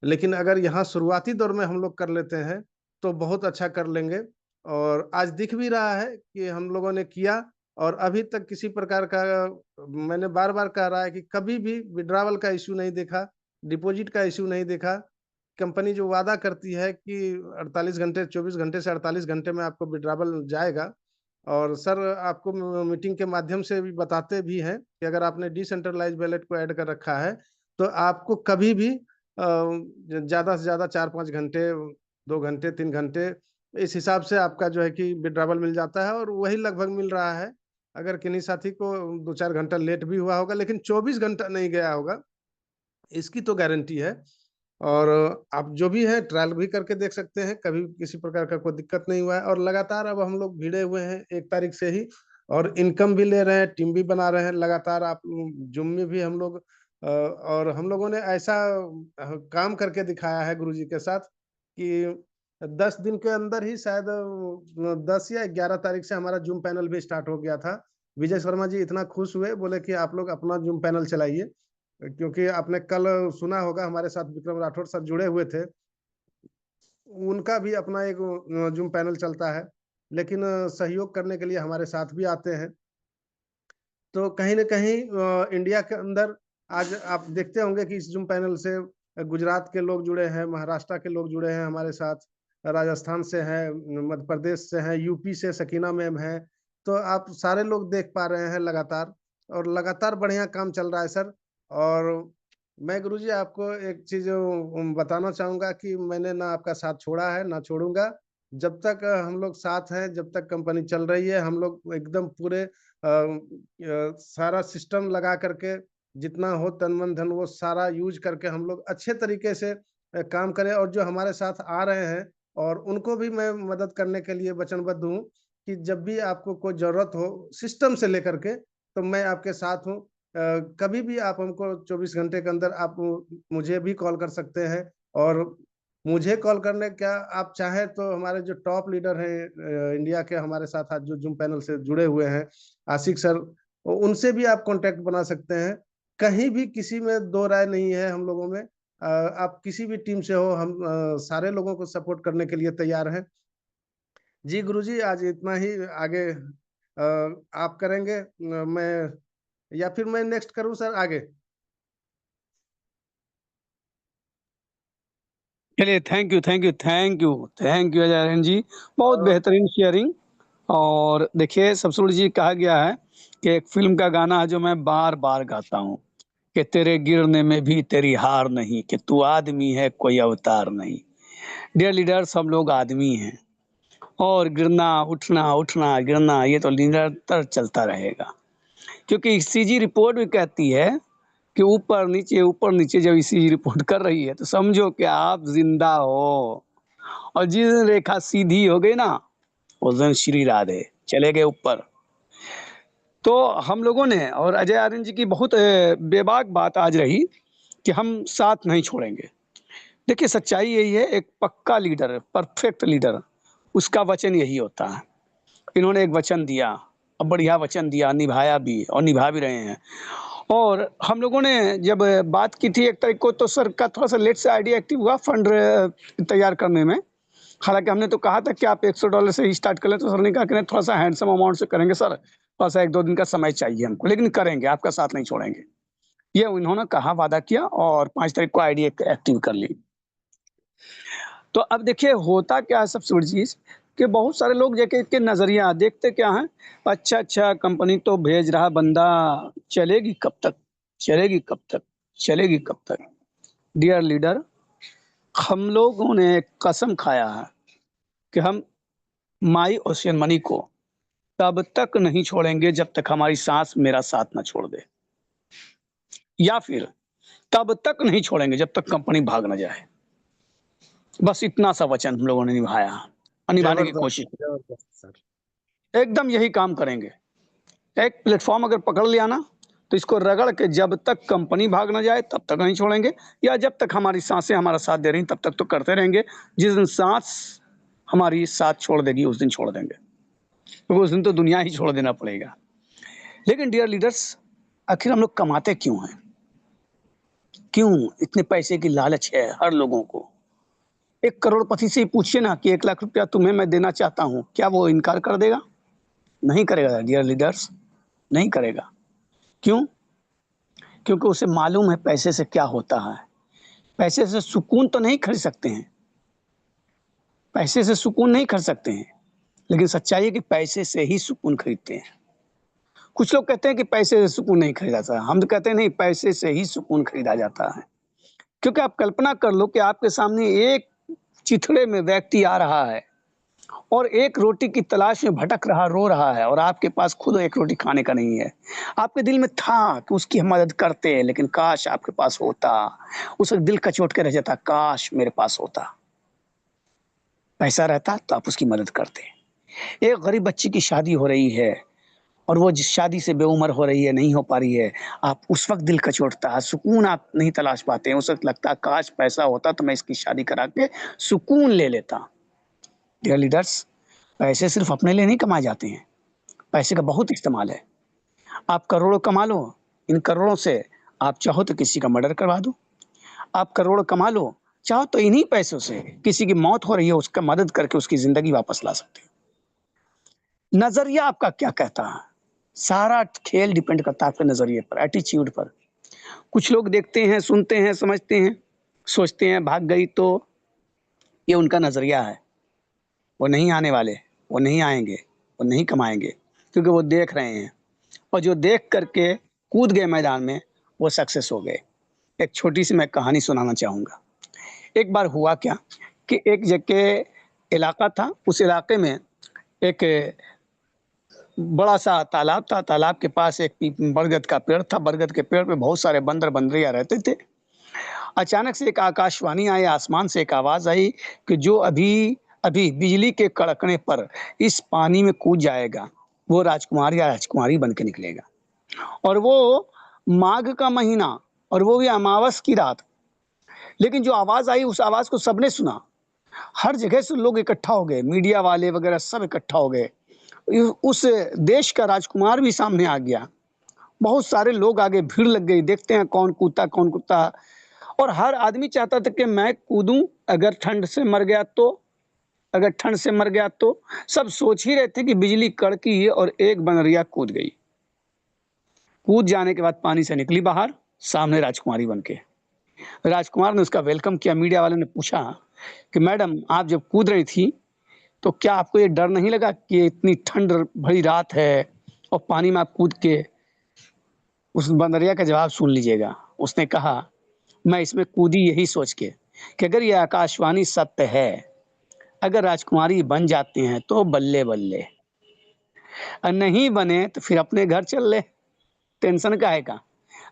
लेकिन अगर यहाँ शुरुआती दौर में हम लोग कर लेते हैं, तो बहुत अच्छा कर लेंगे। और आज दिख भी रहा है कि हम लोगों ने किया, और अभी तक किसी प्रकार का, मैंने बार-बार कह रहा है कि कभी भी विथड्रॉवल का इश्यू नहीं देखा, डिपॉज़िट का इश्यू नहीं देखा। कंपनी जो वादा करती है कि 48 घंटे, 24 घंटे से 48 घंटे में आपको विथड्रॉवल जाएगा, और सर आपको मीटिंग के माध्यम से भी बताते भी हैं कि अगर आपने डिसेंट्रलाइज़्ड वॉलेट को ऐड कर रखा है, तो आपको कभी भी ज़्यादा से ज़्यादा 4-5 घंटे, 2 घंटे, 3 घंटे, इस हिसाब से आपका जो है कि विथड्रॉवल मिल जाता है, और वही लगभग मिल रहा है। अगर किन्हीं साथी को 2-4 घंटा लेट भी हुआ होगा, लेकिन 24 घंटा नहीं गया होगा, इसकी तो गारंटी है। और आप जो भी है ट्रायल भी करके देख सकते हैं, कभी किसी प्रकार का कोई दिक्कत नहीं हुआ है, और लगातार अब हम लोग भिड़े हुए हैं 1 तारीख से ही, और इनकम भी ले रहे हैं, टीम भी बना रहे हैं लगातार। आप ज़ूम में भी हम लोग और हम लोगों ने ऐसा काम करके दिखाया है गुरुजी के साथ कि 10 दिन के अंदर ही शायद 10 या 11 तारीख से हमारा ज़ूम पैनल भी स्टार्ट हो गया था। विजय शर्मा जी इतना खुश हुए, बोले कि आप लोग अपना ज़ूम पैनल चलाइए। क्योंकि आपने कल सुना होगा, हमारे साथ विक्रम राठौर सर जुड़े हुए थे। उनका भी अपना एक ज़ूम पैनल चलता है, लेकिन सहयोग करने के लिए हमारे साथ भी आते हैं। तो कहीं न कहीं इंडिया के अंदर आज आप देखते होंगे कि इस ज़ूम पैनल से गुजरात के लोग जुड़े हैं, महाराष्ट्र के लोग जुड़े हैं हमारे साथ, राजस्थान से हैं, मध्य प्रदेश से हैं, यूपी से सकीना मैम हैं। तो आप सारे लोग देख पा रहे हैं लगातार, और लगातार बढ़िया काम चल रहा है सर। और मैं गुरुजी आपको एक चीज़ बताना चाहूँगा कि मैंने ना आपका साथ छोड़ा है, ना छोड़ूँगा। जब तक हम लोग साथ हैं, जब तक कंपनी चल रही है, हम लोग एकदम पूरे सारा सिस्टम लगा करके, जितना हो तन मन धन वो सारा यूज़ करके हम लोग अच्छे तरीके से काम करें, और जो हमारे साथ आ रहे हैं, और उनको भी मैं मदद करने के लिए वचनबद्ध हूँ कि जब भी आपको कोई ज़रूरत हो सिस्टम से लेकर के, तो मैं आपके साथ हूँ। कभी भी आप हमको 24 घंटे के अंदर आप मुझे भी कॉल कर सकते हैं, और मुझे कॉल करने क्या, आप चाहें तो हमारे जो टॉप लीडर हैं इंडिया के, हमारे साथ आज जो ज़ूम पैनल से जुड़े हुए हैं, आशिक सर, उनसे भी आप कॉन्टैक्ट बना सकते हैं। कहीं भी किसी में दो राय नहीं है हम लोगों में। आप किसी भी टीम से हो, हम सारे लोगों को सपोर्ट करने के लिए तैयार हैं। जी गुरुजी, आज इतना ही। आगे आप करेंगे, मैं, या फिर मैं नेक्स्ट करूँ सर आगे? चलिए, thank you, thank you, thank you, thank you Ajay ji, बहुत बेहतरीन शेयरिंग। और देखिए, सबसे बड़ी चीज़ कहा गया है कि एक फ़िल्म का गाना है जो मैं बार-बार गाता हूँ कि तेरे गिरने में भी तेरी हार नहीं, कि तू आदमी है कोई अवतार नहीं। डियर लीडर्स, हम लोग आदमी हैं और गिरना, उठना, उठना, गिरना ये तो निरंतर चलता रहेगा। क्योंकि ईसीजी रिपोर्ट भी कहती है कि ऊपर नीचे जब ईसीजी रिपोर्ट कर रही है तो समझो कि आप ज़िंदा हो, और जिस दिन रेखा सीधी हो गई ना, उस दिन श्री राधे चले गए ऊपर। तो हम लोगों ने और अजय आर्यन जी की बहुत बेबाक बात आज रही कि हम साथ नहीं छोड़ेंगे। देखिए सच्चाई यही है, एक पक्का लीडर, परफेक्ट लीडर, उसका वचन यही होता है। इन्होंने एक वचन दिया, अब बढ़िया वचन दिया, निभाया भी और निभा भी रहे हैं। और हम लोगों ने जब बात की थी 1 तारीख को, तो सर का थोड़ा-सा लेट से आइडिया एक्टिव हुआ फंड तैयार करने में। हालाँकि हमने तो कहा था कि आप $100 से ही स्टार्ट कर लें, तो सर ने कहा कि नहीं, थोड़ा-सा हैंडसम अमाउंट से करेंगे सर, थोड़ा-सा 1-2 दिन का समय चाहिए हमको, लेकिन करेंगे, आपका साथ नहीं छोड़ेंगे। ये उन्होंने कहा, वादा किया और 5 तारीख को आईडी एक्टिव कर ली। तो अब देखिए होता क्या है सबसे बड़ी चीज़, कि बहुत सारे लोग देखे के नज़रिया देखते क्या हैं, अच्छा कंपनी तो भेज रहा बंदा, चलेगी कब तक? चलेगी कब तक? चलेगी कब तक? डियर लीडर, हम लोगों ने एक कसम खाया है कि हम माई ओशियन मनी को तब तक नहीं छोड़ेंगे जब तक हमारी साँस मेरा साथ ना छोड़ दे। या फिर तब तक नहीं छोड़ेंगे जब तक कंपनी भाग ना जाए। बस इतना सा वचन हम लोगों ने निभाया और निभाने की कोशिश जबरदस्त जबरदस्त सर। एकदम यही काम करेंगे। एक प्लेटफ़ॉर्म अगर पकड़ लिया ना, तो इसको रगड़ के जब तक कंपनी भाग ना जाए तब तक नहीं छोड़ेंगे, या जब तक हमारी साँसें हमारा साथ दे रही हैं तब तक तो करते रहेंगे। जिस दिन साँस हमारी साथ छोड़ देगी उस दिन छोड़ देंगे, क्योंकि उस दिन तो दुनिया ही छोड़ देना पड़ेगा। लेकिन डियर लीडर्स, आखिर हम लोग कमाते क्यों हैं? क्यों इतने पैसे की लालच है हर लोगों को? एक करोड़पति से ही पूछिए ना कि 1 लाख रुपया तुम्हें मैं देना चाहता हूँ, क्या वो इनकार कर देगा? नहीं करेगा डियर लीडर्स, नहीं करेगा। क्यों? क्योंकि उसे मालूम है पैसे से क्या होता है। पैसे से सुकून तो नहीं खरीद सकते हैं, पैसे से सुकून नहीं खरीद सकते हैं, लेकिन सच्चाई है कि पैसे से ही सुकून खरीदते हैं। कुछ लोग कहते हैं कि पैसे से सुकून नहीं खरीदा जाता, हम तो कहते हैं नहीं, पैसे से ही सुकून खरीदा जाता है। क्योंकि आप कल्पना कर लो कि आपके सामने एक चिथड़े में व्यक्ति आ रहा है और एक रोटी की तलाश में भटक रहा, रो रहा है, और आपके पास खुद एक रोटी खाने का नहीं है। आपके दिल में था कि उसकी हम मदद करते, लेकिन काश आपके पास होता। उसका दिल कचोट के रह जाता, काश मेरे पास होता। पैसा रहता तो आप उसकी मदद करते। एक गरीब बच्ची की शादी हो रही है और वो जिस शादी से बेउम्र हो रही है, नहीं हो पा रही है, आप उस वक़्त दिल कचोटता है, सुकून आप नहीं तलाश पाते हैं। उस वक़्त लगता है काश पैसा होता तो मैं इसकी शादी करा के सुकून ले लेता। डियर लीडर्स, पैसे सिर्फ़ अपने लिए नहीं कमाए जाते हैं, पैसे का बहुत इस्तेमाल है। आप करोड़ों कमा लो, इन करोड़ों से आप चाहो तो किसी का मर्डर करवा दो। आप करोड़ कमा लो, चाहो तो इन्हीं पैसों से किसी की मौत हो रही है, उसका मदद करके उसकी ज़िंदगी वापस ला सकते हो। नज़रिया आपका क्या कहता है? सारा खेल डिपेंड करता है आपके नज़रिए पर, एटीट्यूड पर। कुछ लोग देखते हैं, सुनते हैं, समझते हैं, सोचते हैं भाग गई तो ये उनका नज़रिया है। वो नहीं आने वाले, वो नहीं आएँगे, वो नहीं कमाएँगे, क्योंकि वो देख रहे हैं, और जो देख कर के कूद गए मैदान में, वो सक्सेस हो गए। एक छोटी-सी मैं कहानी सुनाना चाहूँगा। एक बार हुआ क्या कि एक जगह इलाका था, उस इलाके में एक बड़ा-सा तालाब था, तालाब के पास एक बरगद का पेड़ था, बरगद के पेड़ पे बहुत सारे बंदर-बंदरिया रहते थे। अचानक से एक आकाशवाणी आई, आसमान से एक आवाज़ आई कि जो अभी बिजली के कड़कने पर इस पानी में कूद जाएगा, वो राजकुमार या राजकुमारी बन के निकलेगा। और वो माघ का महीना, और वो भी अमावस की रात। लेकिन जो आवाज़ आई, उस आवाज़ को सबने सुना। हर जगह से लोग इकट्ठा हो गए, मीडिया वाले वगैरह सब इकट्ठा हो गए। उस देश का राजकुमार भी सामने आ गया। बहुत सारे लोग आ गए, भीड़ लग गई, देखते हैं कौन कूदता कौन कूदता। और हर आदमी चाहता था कि मैं कूदूं, अगर ठंड से मर गया तो, अगर ठंड से मर गया तो। सब सोच ही रहे थे कि बिजली कड़की और एक बनरिया कूद गई। कूद जाने के बाद पानी से निकली बाहर, सामने राजकुमारी बन के। राजकुमार ने उसका वेलकम किया। मीडिया वाले ने पूछा कि मैडम, आप जब कूद रही थी तो क्या आपको ये डर नहीं लगा कि ये इतनी ठंड भरी रात है और पानी में आप कूद के? उस बंदरिया का जवाब सुन लीजिएगा। उसने कहा, मैं इसमें कूदी यही सोच के कि अगर ये आकाशवाणी सत्य है, अगर राजकुमारी बन जाते हैं तो बल्ले-बल्ले, और नहीं बने तो फिर अपने घर चल ले, टेंशन काहे का?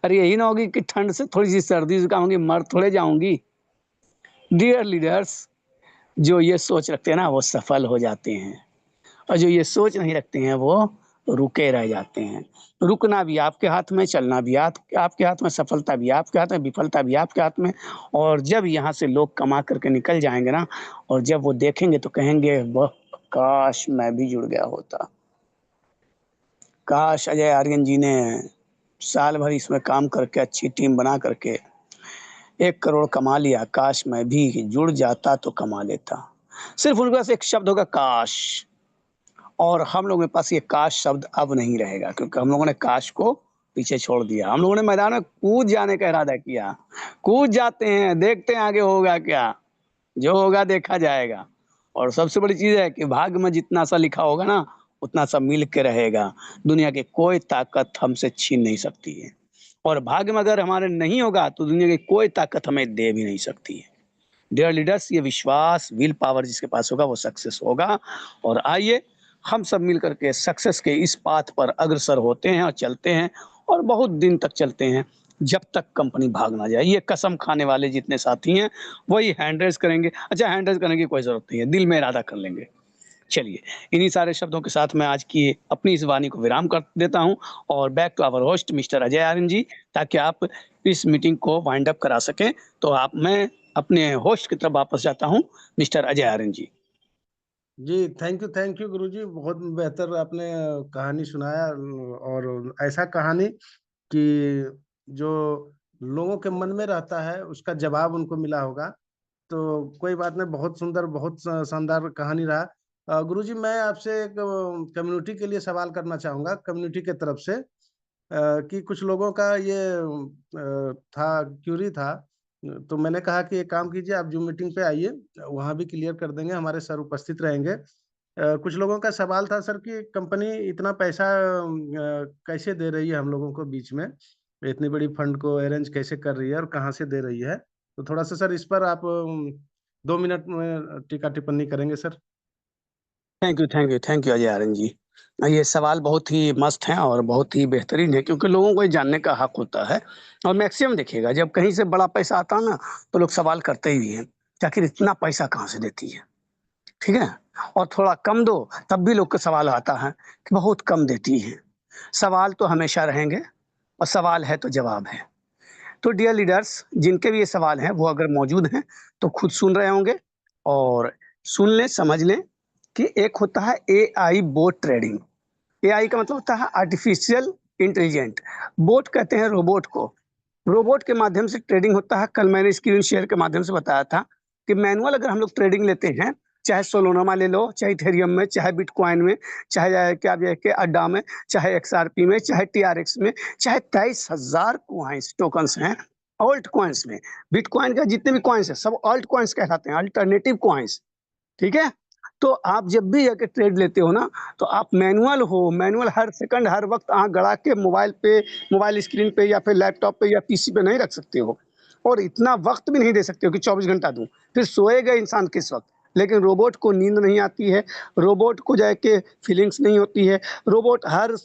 अरे यही ना होगी कि ठंड से थोड़ी-सी सर्दी जुकाम होगी, मर थोड़े जाऊँगी। डियर लीडर्स, जो ये सोच रखते हैं ना, वो सफल हो जाते हैं, और जो ये सोच नहीं रखते हैं, वो रुके रह जाते हैं। रुकना भी आपके हाथ में, चलना भी आपके हाथ में, सफलता भी आपके हाथ में, विफलता भी आपके हाथ में। और जब यहाँ से लोग कमा करके निकल जाएंगे ना, और जब वो देखेंगे तो कहेंगे वाह, काश मैं भी जुड़ गया होता, काश अजय आर्यन जी ने साल भर इसमें काम करके अच्छी टीम बना करके 1 करोड़ कमा लिया, काश मैं भी जुड़ जाता तो कमा लेता। सिर्फ उनके पास एक शब्द होगा, काश। और हम लोगों के पास ये काश शब्द अब नहीं रहेगा, क्योंकि हम लोगों ने काश को पीछे छोड़ दिया। हम लोगों ने मैदान में कूद जाने का इरादा किया, कूद जाते हैं, देखते हैं आगे होगा क्या, जो होगा देखा जाएगा। और सबसे बड़ी चीज है कि भाग्य में जितना सा लिखा होगा ना, उतना सा मिल के रहेगा। दुनिया की कोई ताकत हमसे छीन नहीं सकती है, और भाग्य में अगर हमारे नहीं होगा तो दुनिया की कोई ताकत हमें दे भी नहीं सकती है। डियर लीडर्स, ये विश्वास, विल पावर जिसके पास होगा वो सक्सेस होगा। और आइए हम सब मिल करके सक्सेस के इस पाथ पर अग्रसर होते हैं और चलते हैं, और बहुत दिन तक चलते हैं, जब तक कंपनी भाग ना जाए। ये कसम खाने वाले जितने साथी हैं वही हैंड रेज करेंगे। अच्छा, हैंड रेज करने की कोई जरूरत नहीं है, दिल में इरादा कर लेंगे। चलिए, इन्हीं सारे शब्दों के साथ मैं आज की अपनी इस वाणी को विराम कर देता हूं, और back to our host mister Ajay Aryan ji, ताकि आप इस मीटिंग को वाइंड अप करा सकें। तो मैं अपने होस्ट की तरफ वापस जाता हूं, मिस्टर अजय आर्यन जी। जी, थैंक यू गुरुजी, बहुत बेहतर आपने कहानी सुनाया। और ऐसा कहानी कि जो लोगों के मन में रहता है उसका जवाब उनको मिला होगा। तो कोई बात नहीं, बहुत सुंदर, बहुत शानदार कहानी रहा। गुरुजी, मैं आपसे एक कम्युनिटी के लिए सवाल करना चाहूंगा, कम्युनिटी के तरफ से। कि कुछ लोगों का ये था, क्यूरी था। तो मैंने कहा कि एक काम कीजिए, आप जूम मीटिंग पे आइए, वहाँ भी क्लियर कर देंगे, हमारे सर उपस्थित रहेंगे। कुछ लोगों का सवाल था सर कि कंपनी इतना पैसा कैसे दे रही है हम लोगों को बीच में, इतनी बड़ी फंड को अरेंज कैसे कर रही है और कहाँ से दे रही है। तो थोड़ा सा सर इस पर आप 2 मिनट में टीका टिप्पणी करेंगे sir. Thank you Ajay Aryan ji. ये सवाल बहुत ही मस्त है और बहुत ही बेहतरीन है, क्योंकि लोगों को ये जानने का हक होता है। और मैक्सिमम देखिएगा, जब कहीं से बड़ा पैसा आता है ना, तो लोग सवाल करते ही हैं कि आखिर इतना पैसा कहाँ से देती है, ठीक है। और थोड़ा कम दो तब भी लोग का सवाल आता है कि बहुत कम देती है। सवाल तो हमेशा रहेंगे, और सवाल है तो जवाब है। तो डियर लीडर्स, जिनके भी ये सवाल हैं वो अगर मौजूद हैं तो खुद सुन रहे होंगे, और सुन लें, समझ लें कि एक होता है एआई बोट ट्रेडिंग। एआई का मतलब होता है आर्टिफिशियल इंटेलिजेंट। बोट कहते हैं रोबोट को। रोबोट के माध्यम से ट्रेडिंग होता है। कल मैंने स्क्रीन शेयर के माध्यम से बताया था कि मैनुअल अगर हम लोग ट्रेडिंग लेते हैं, चाहे सोलोनामा ले लो, चाहे इथेरियम में, चाहे बिटकॉइन में, चाहे क्या के अड्डा में, चाहे एक्सआरपी में, चाहे टीआरएक्स में, चाहे 23,000 कॉइन्स टोकन्स हैं ऑल्ट कॉइन्स में। बिटकॉइन का जितने भी कॉइन्स हैं सब ऑल्ट कॉइन्स कहलाते हैं, अल्टरनेटिव कॉइन्स, ठीक है। तो आप जब भी जाके ट्रेड लेते हो ना, तो आप मैनुअल हर सेकंड हर वक्त आँख गड़ा के मोबाइल पे, मोबाइल स्क्रीन पे, या फिर लैपटॉप पे या पीसी पे नहीं रख सकते हो। और इतना वक्त भी नहीं दे सकते हो कि 24 घंटा दूं, फिर सोएगा इंसान किस वक्त। लेकिन रोबोट को नींद नहीं आती है, रोबोट को जाके फीलिंग्स नहीं होती है। रोबोट हर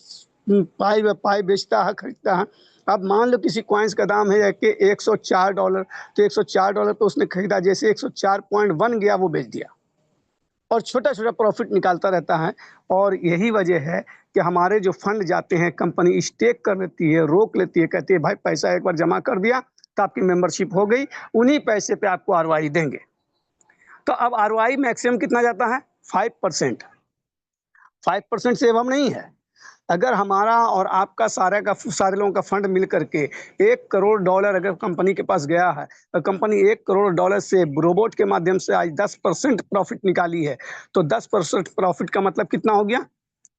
पाई बेचता है, खरीदता है। अब मान लो किसी कॉइन्स का दाम है जाके $104, तो $104 पे उसने खरीदा, जैसे 104.1 गया वो बेच दिया, और छोटा छोटा प्रॉफिट निकालता रहता है। और यही वजह है कि हमारे जो फंड जाते हैं, कंपनी स्टेक कर लेती है, रोक लेती है, कहती है भाई पैसा एक बार जमा कर दिया तो आपकी मेंबरशिप हो गई, उन्हीं पैसे पे आपको आरओआई देंगे। तो अब आरओआई मैक्सिमम कितना जाता है? 5%। 5% से अब नहीं है। अगर हमारा और आपका सारे लोगों का फंड मिल करके $1 करोड़ अगर कंपनी के पास गया है, और कंपनी $1 करोड़ से रोबोट के माध्यम से आज 10% प्रॉफिट निकाली है, तो 10% प्रॉफिट का मतलब कितना हो गया?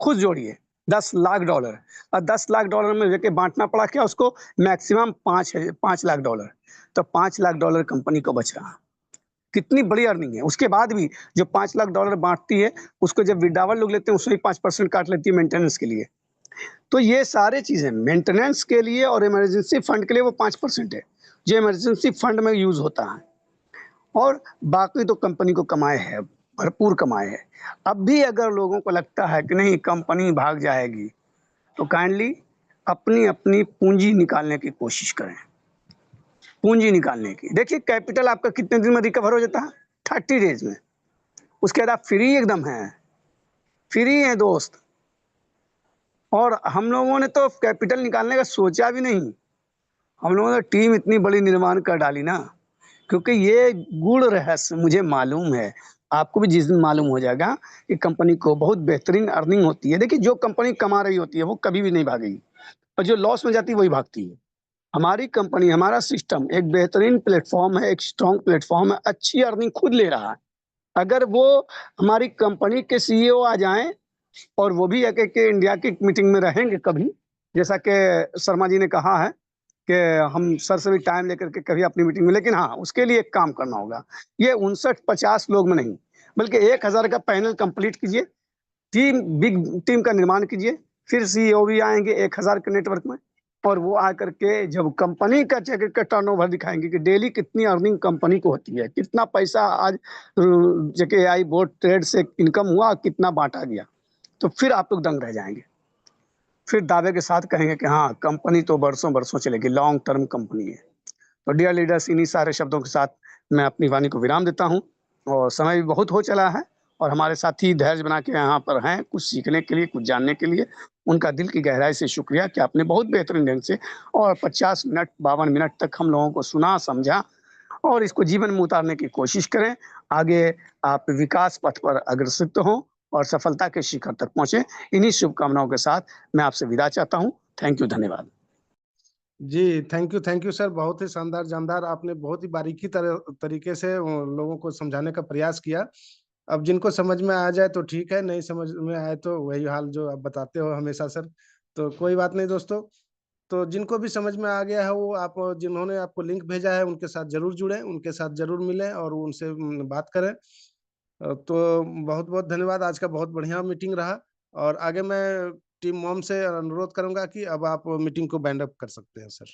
खुद जोड़िए, $10 लाख। और $10 लाख में लेके बांटना पड़ा क्या उसको? Maximum 5 lakh dollar. तो $5 लाख कंपनी को बच रहा। कितनी बड़ी अर्निंग है। उसके बाद भी जो $5 लाख बांटती है, उसको जब विड्रावल लोग लेते हैं उसमें 5% काट लेती है मेंटेनेंस के लिए। तो ये सारे चीजें मेंटेनेंस के लिए और इमरजेंसी फंड के लिए वो 5% है, जो इमरजेंसी फंड में यूज होता है। और बाकी तो कंपनी को कमाए है, भरपूर कमाए है। अब भी अगर लोगों को लगता है कि नहीं कंपनी भाग जाएगी, तो काइंडली अपनी अपनी पूंजी निकालने की कोशिश करें। पूंजी निकालने की, देखिए कैपिटल आपका कितने दिन में रिकवर हो जाता है? 30 डेज में। उसके बाद आप फ्री एकदम हैं, फ्री हैं दोस्त। और हम लोगों ने तो कैपिटल निकालने का सोचा भी नहीं। हम लोगों ने टीम इतनी बड़ी निर्माण कर डाली ना, क्योंकि ये गूढ़ रहस्य मुझे मालूम है, आपको भी जिस दिन मालूम हो जाएगा कि कंपनी को बहुत बेहतरीन अर्निंग होती है। देखिए, जो कंपनी कमा रही होती है वो कभी भी नहीं भागेगी, और जो लॉस में जाती है वही भागती है। हमारी कंपनी, हमारा सिस्टम एक बेहतरीन प्लेटफॉर्म है, एक स्ट्रॉन्ग प्लेटफॉर्म है, अच्छी अर्निंग खुद ले रहा है। अगर वो हमारी कंपनी के सीईओ आ जाएं और वो भी एक एक इंडिया की मीटिंग में रहेंगे कभी, जैसा कि शर्मा जी ने कहा है कि हम सर से भी टाइम लेकर के कभी अपनी मीटिंग में, लेकिन हाँ, उसके लिए एक काम करना होगा। ये 59-50 लोग में नहीं, बल्कि 1000 का पैनल कंप्लीट कीजिए, बिग टीम का निर्माण कीजिए, फिर सीईओ भी आएंगे 1000 के नेटवर्क में, और वो आकर के जब कंपनी का चेक का टर्नओवर दिखाएंगे कि डेली कितनी अर्निंग कंपनी को होती है, कितना पैसा आज जेकेआई बोर्ड ट्रेड से इनकम हुआ, कितना बांटा गया, तो फिर आप लोग दंग रह जाएंगे। फिर दावे के साथ कहेंगे कि हाँ, कंपनी तो बरसों बरसों चलेगी, लॉन्ग टर्म कंपनी है। तो डियर लीडर्स, इन्हीं सारे शब्दों के साथ मैं अपनी वाणी को विराम देता हूँ, और समय भी बहुत हो चला है, और हमारे साथी धैर्य बना के यहाँ पर हैं कुछ सीखने के लिए, कुछ जानने के लिए। उनका दिल की गहराई से शुक्रिया कि आपने बहुत बेहतरीन ढंग से और 50 मिनट 52 मिनट तक हम लोगों को सुना, समझा, और इसको जीवन में उतारने की कोशिश करें। आगे आप विकास पथ पर अग्रसर हों और सफलता के शिखर तक पहुंचे। इन्हीं शुभकामनाओं के साथ मैं आपसे विदा चाहता हूं। थैंक यू, धन्यवाद। जी, थैंक यू सर। बहुत ही शानदार, जानदार, आपने बहुत ही बारीकी तरीके से लोगों को समझाने का प्रयास किया। अब जिनको समझ में आ जाए तो ठीक है, नहीं समझ में आए तो वही हाल जो आप बताते हो हमेशा सर, तो कोई बात नहीं दोस्तों। तो जिनको भी समझ में आ गया है, वो आप जिन्होंने आपको लिंक भेजा है उनके साथ ज़रूर जुड़ें, उनके साथ ज़रूर मिलें और उनसे बात करें। तो बहुत-बहुत धन्यवाद, आज का बहुत बढ़िया मीटिंग रहा, और आगे मैं टीम मॉम से अनुरोध करूँगा कि अब आप मीटिंग को वाइंड अप कर सकते हैं सर।